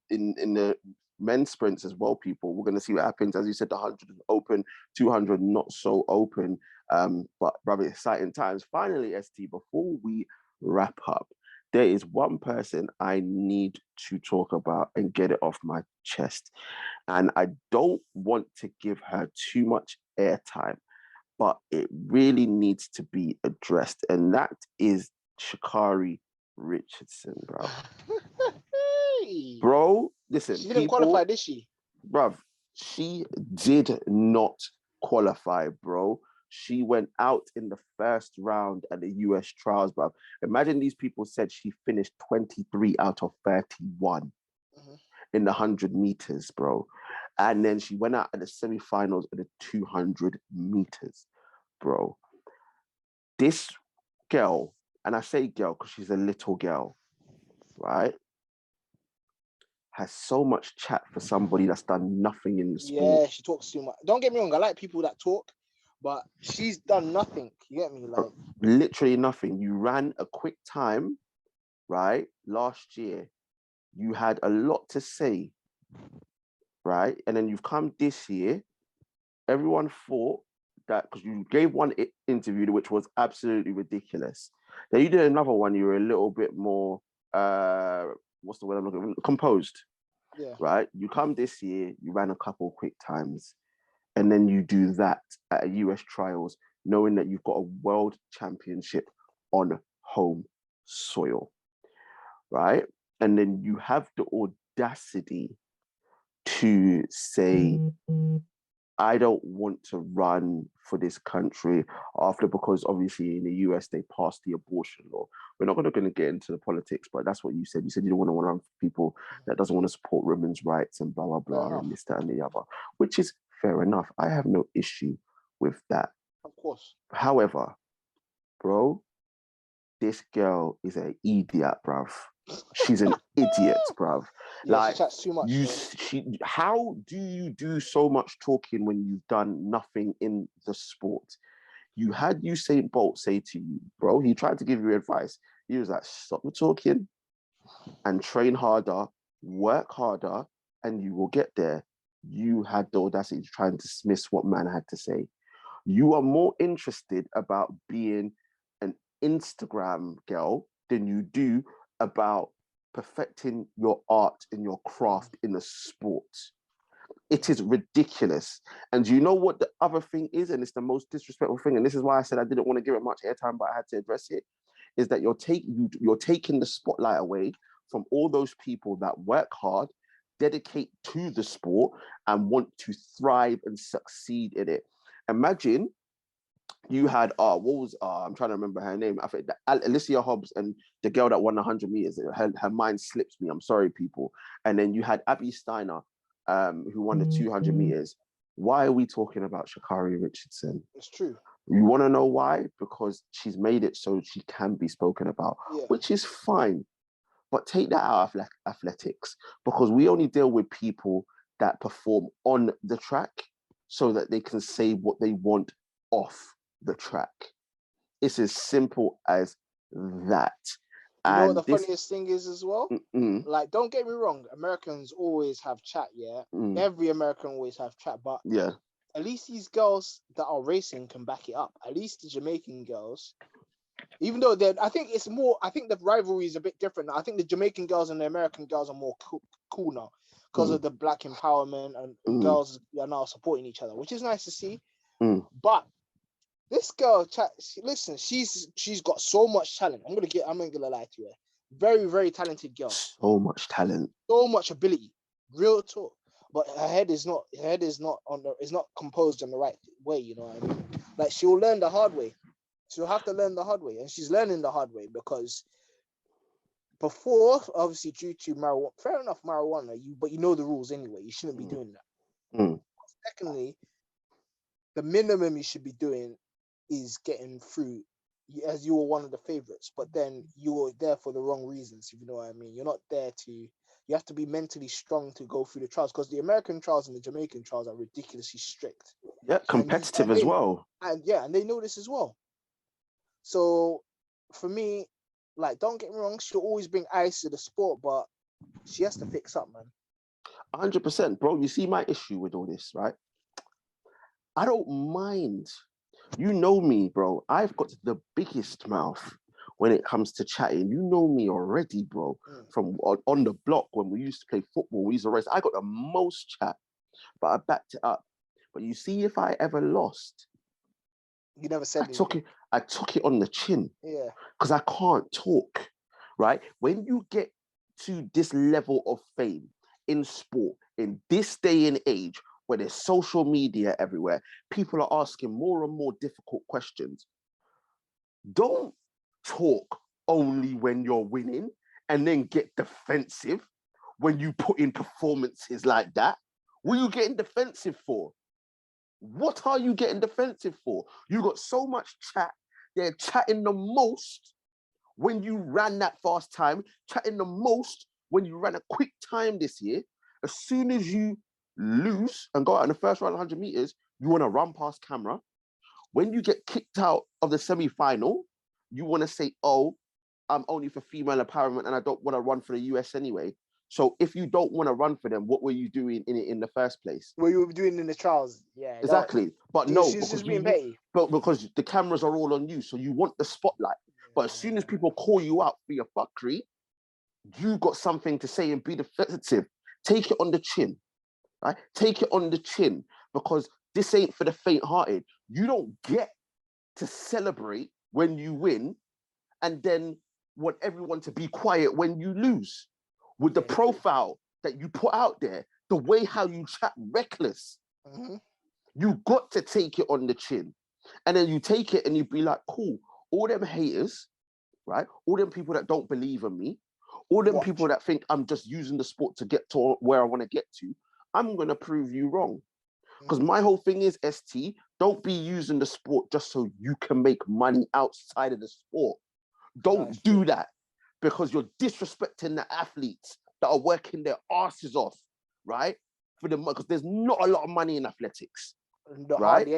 in the men's sprints as well, people. We're gonna see what happens. As you said, the 100 is open, 200 not so open. But brother, exciting times. Finally, ST, before we wrap up, there is one person I need to talk about and get it off my chest. And I don't want to give her too much airtime, but it really needs to be addressed. And that is Sha'Carri Richardson, bro. Bro, listen. She didn't qualify, did she? Bruv, she did not qualify, bro. She went out in the first round at the US trials, bro. Imagine these people said she finished 23 out of 31 in the 100 meters, bro. And then she went out at the semifinals at the 200 meters, bro. This girl, and I say girl because she's a little girl, right, has so much chat for somebody that's done nothing in the sport. Yeah, she talks too much. Don't get me wrong, I like people that talk, but she's done nothing. You get me? Like, literally nothing. You ran a quick time, right? Last year, you had a lot to say, right? And then you've come this year. Everyone thought that because you gave one interview which was absolutely ridiculous. Then you did another one. You were a little bit more what's the word I'm looking for? Composed, yeah. right? You come this year, you ran a couple quick times, and then you do that at a US trials, knowing that you've got a world championship on home soil, right? And then you have the audacity to say, I don't want to run for this country after, because obviously in the US they passed the abortion law. We're not going to get into the politics, but that's what you said. You said you don't want to run for people that doesn't want to support women's rights and blah, blah, blah, and this, that, and the other, which is fair enough. I have no issue with that. Of course. However, bro, this girl is an idiot, bruv. She's an idiot, bruv. Yeah, like, she chats too much. How do you do so much talking when you've done nothing in the sport? You had Usain Bolt say to you, bro, he tried to give you advice. He was like, stop the talking and train harder, work harder, and you will get there. You had the audacity to try and dismiss what man had to say. You are more interested about being an Instagram girl than you do about perfecting your art and your craft in the sport. It is ridiculous. And you know what the other thing is? And it's the most disrespectful thing. And this is why I said I didn't want to give it much airtime, but I had to address it. Is that you're taking the spotlight away from all those people that work hard, dedicate to the sport, and want to thrive and succeed in it. Imagine you had I'm trying to remember her name. I think Alicia Hobbs and the girl that won 100 meters. Her mind slips me. I'm sorry, people. And then you had Abby Steiner, who won the 200 meters. Why are we talking about Sha'Carri Richardson? It's true. You want to know why? Because she's made it so she can be spoken about, which is fine. But take that out of athletics, because we only deal with people that perform on the track so that they can say what they want off the track. It's as simple as that. You know what the funniest thing is as well? Like, don't get me wrong, Americans always have chat, yeah? Every American always have chat, but at least these girls that are racing can back it up. At least the Jamaican girls, even though I think the rivalry is a bit different now. I think the Jamaican girls and the American girls are more cool now because of the black empowerment, and girls are now supporting each other, which is nice to see. But this girl, listen, she's got so much talent. I'm not gonna lie to you. Very, very talented girl. So much talent. So much ability. Real talk. But her head is not composed in the right way, you know what I mean? Like, she'll learn the hard way. She'll have to learn the hard way. And she's learning the hard way because before, obviously due to marijuana, fair enough, marijuana, but you know the rules anyway. You shouldn't be doing that. Secondly, the minimum you should be doing is getting through, as you were one of the favorites, but then you were there for the wrong reasons, if you know what I mean. You're not there you have to be mentally strong to go through the trials, because the American trials and the Jamaican trials are ridiculously strict. Yeah, competitive as well. And they know this as well. So for me, like, don't get me wrong, she'll always bring ice to the sport, but she has to fix up, man. 100%, bro. You see my issue with all this, right? I don't mind. You know me, bro. I've got the biggest mouth when it comes to chatting. You know me already, bro. From on the block when we used to play football, we used to race. I got the most chat, but I backed it up. But you see, if I ever lost, you never said I took it on the chin. Yeah. Because I can't talk, right? When you get to this level of fame in sport, in this day and age, where there's social media everywhere, people are asking more and more difficult questions. Don't talk only when you're winning and then get defensive when you put in performances like that. What are you getting defensive for? What are you getting defensive for? You got so much chat. They're chatting the most when you ran that fast time, chatting the most when you ran a quick time this year, as soon as you lose and go out in the first round of 100 meters, you want to run past camera. When you get kicked out of the semi-final, you want to say, oh, I'm only for female empowerment and I don't want to run for the US anyway. So if you don't want to run for them, what were you doing in it in the first place? What you were doing in the trials, yeah. Exactly. But no, she's just being petty. But because the cameras are all on you, so you want the spotlight. But as soon as people call you out for your fuckery, you got something to say and be defensive. Take it on the chin, right? Take it on the chin, because this ain't for the faint-hearted. You don't get to celebrate when you win and then want everyone to be quiet when you lose. With the profile that you put out there, the way how you chat reckless, you got to take it on the chin. And then you take it and you be like, cool, all them haters, right? All them people that don't believe in me, all them people that think I'm just using the sport to get to where I want to get to, I'm going to prove you wrong. Because my whole thing is, ST, don't be using the sport just so you can make money outside of the sport. Don't do that, because you're disrespecting the athletes that are working their asses off, right? Because there's not a lot of money in athletics. Right?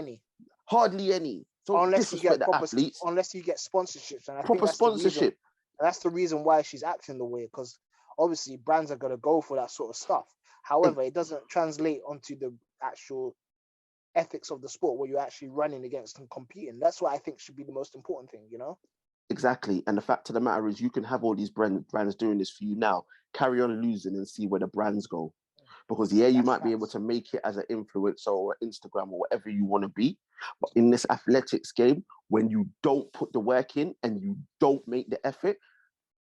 Hardly any. So unless you get proper, athletes. Unless you get sponsorships. And I proper think sponsorship. That's the reason why she's acting the way, because obviously brands are going to go for that sort of stuff. However, it doesn't translate onto the actual ethics of the sport where you're actually running against and competing. That's what I think should be the most important thing, you know? Exactly. And the fact of the matter is, you can have all these brands doing this for you now, carry on losing and see where the brands go. Because you might be able to make it as an influencer or Instagram or whatever you want to be. But in this athletics game, when you don't put the work in and you don't make the effort,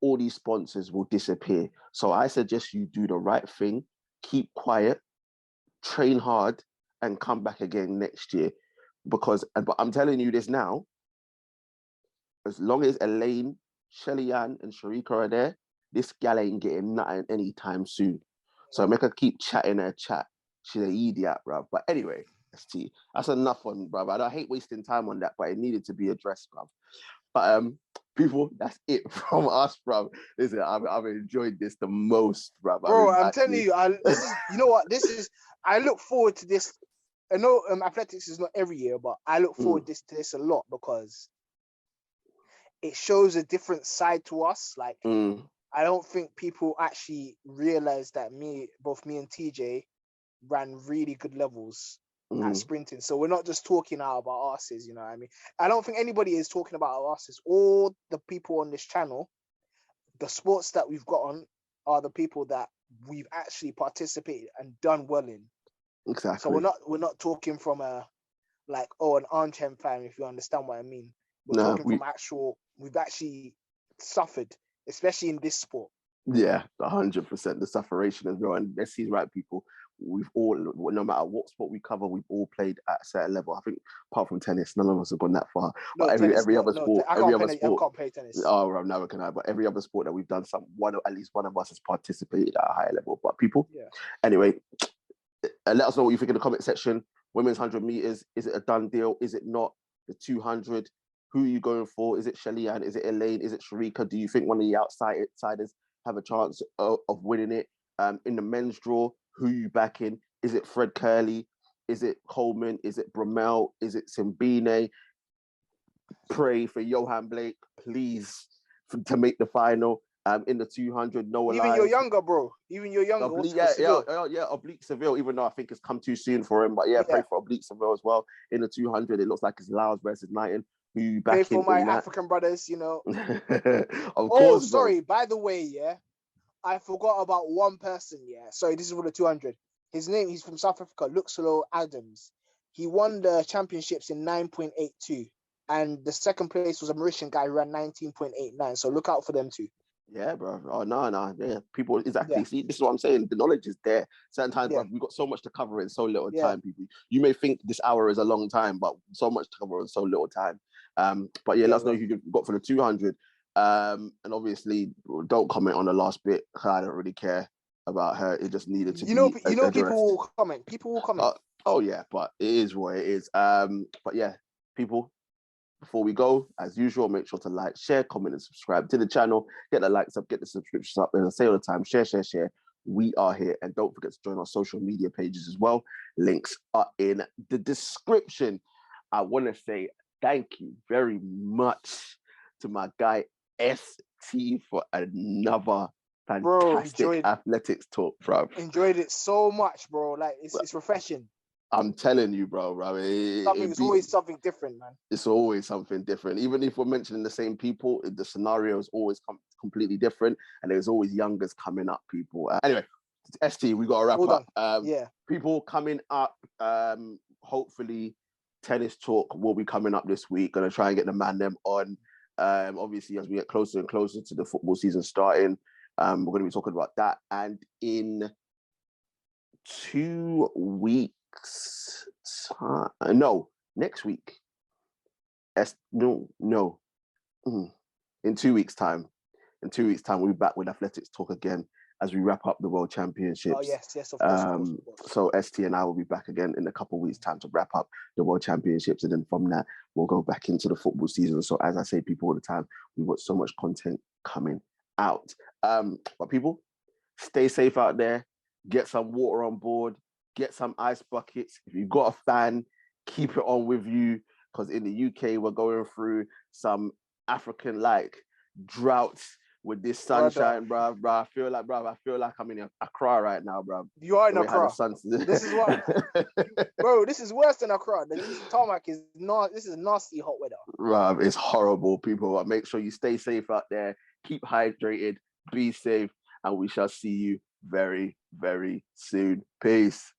all these sponsors will disappear. So I suggest you do the right thing, keep quiet, train hard, and come back again next year. But I'm telling you this now, as long as Elaine, Shelly-Ann, and Sharika are there, this gal ain't getting nothing anytime soon. So make her keep chatting her chat. She's an idiot, bruv. But anyway, ST, that's enough on, bruv. I hate wasting time on that, but it needed to be addressed, bruv. But people, that's it from us, bruv. Listen, I've enjoyed this the most, bruv. Bro, I'm telling you, you know what? I look forward to this. I know athletics is not every year, but I look forward to this a lot, because it shows a different side to us. Like, I don't think people actually realize that both me and TJ ran really good levels at sprinting. So we're not just talking out about our asses, you know what I mean? I don't think anybody is talking about our asses. All the people on this channel, the sports that we've got on, are the people that we've actually participated and done well in. Exactly. So we're not talking from an armchair fan, if you understand what I mean. We're talking from we've actually suffered, especially in this sport. Yeah, 100%. The sufferation as well. And let's see, right, people, we've all, no matter what sport we cover, we've all played at a certain level. I think apart from tennis, none of us have gone that far. No, but every other sport, I can't play tennis. Oh, well, never can I. But every other sport that we've done, at least one of us has participated at a higher level. But people, anyway, let us know what you think in the comment section. Women's 100 meters, is it a done deal? Is it not? The 200, who are you going for? Is it Shelly-Ann? Is it Elaine? Is it Sharika? Do you think one of the outsiders have a chance of winning it? In the men's draw, who are you backing? Is it Fred Curley? Is it Coleman? Is it Bromell? Is it Simbine? Pray for Johan Blake, please, to make the final. In the 200, Noah Even you're younger, bro. Even you're younger. Oblique Seville, even though I think it's come too soon for him. But pray for Oblique Seville as well. In the 200, it looks like it's Laos versus Knighton. Who you backing? Pray for my African brothers, you know. Of course, sorry. By the way, I forgot about one person, Sorry, this is for the 200. His name, he's from South Africa, Luxolo Adams. He won the championships in 9.82. And the second place was a Mauritian guy who ran 19.89. So look out for them too. Yeah, bro. Oh, no. Yeah, people, exactly. See, this is what I'm saying. The knowledge is there. Certain times, bro, we've got so much to cover in so little time, people. You may think this hour is a long time, but so much to cover in so little time. But let us know who you've got for the 200. And obviously, don't comment on the last bit. I don't really care about her. It just needed to be addressed. People will comment. People will comment. Oh, yeah, but it is what it is. But yeah, people, before we go, as usual, make sure to like, share, comment, and subscribe to the channel. Get the likes up, get the subscriptions up. And I say all the time, share, share, share. We are here. And don't forget to join our social media pages as well. Links are in the description. I want to say thank you very much to my guy ST for another fantastic athletics talk, bro. Enjoyed it so much, bro. Like it's refreshing. I'm telling you, bro. It's always something different, man. It's always something different. Even if we're mentioning the same people, the scenario is always completely different, and there's always youngers coming up, people. Anyway, ST, we got to wrap up. Yeah. People coming up, hopefully tennis talk will be coming up this week. Gonna try and get the man them on. Obviously, as we get closer and closer to the football season starting, we're going to be talking about that. And in 2 weeks, next week. In 2 weeks' time. In 2 weeks' time, we'll be back with athletics talk again as we wrap up the World Championships. Oh yes, of course. So ST and I will be back again in a couple of weeks' time to wrap up the World Championships, and then from that we'll go back into the football season. So as I say, people all the time, we've got so much content coming out. But people, stay safe out there. Get some water on board. Get some ice buckets. If you've got a fan, keep it on with you, because in the UK we're going through some African-like droughts with this sunshine, bro. I feel like I'm in Accra right now, bro. You are in Accra. This is what, bro. This is worse than Accra. This tarmac is not. This is nasty hot weather. Bro, it's horrible, people. But make sure you stay safe out there. Keep hydrated. Be safe, and we shall see you very, very soon. Peace.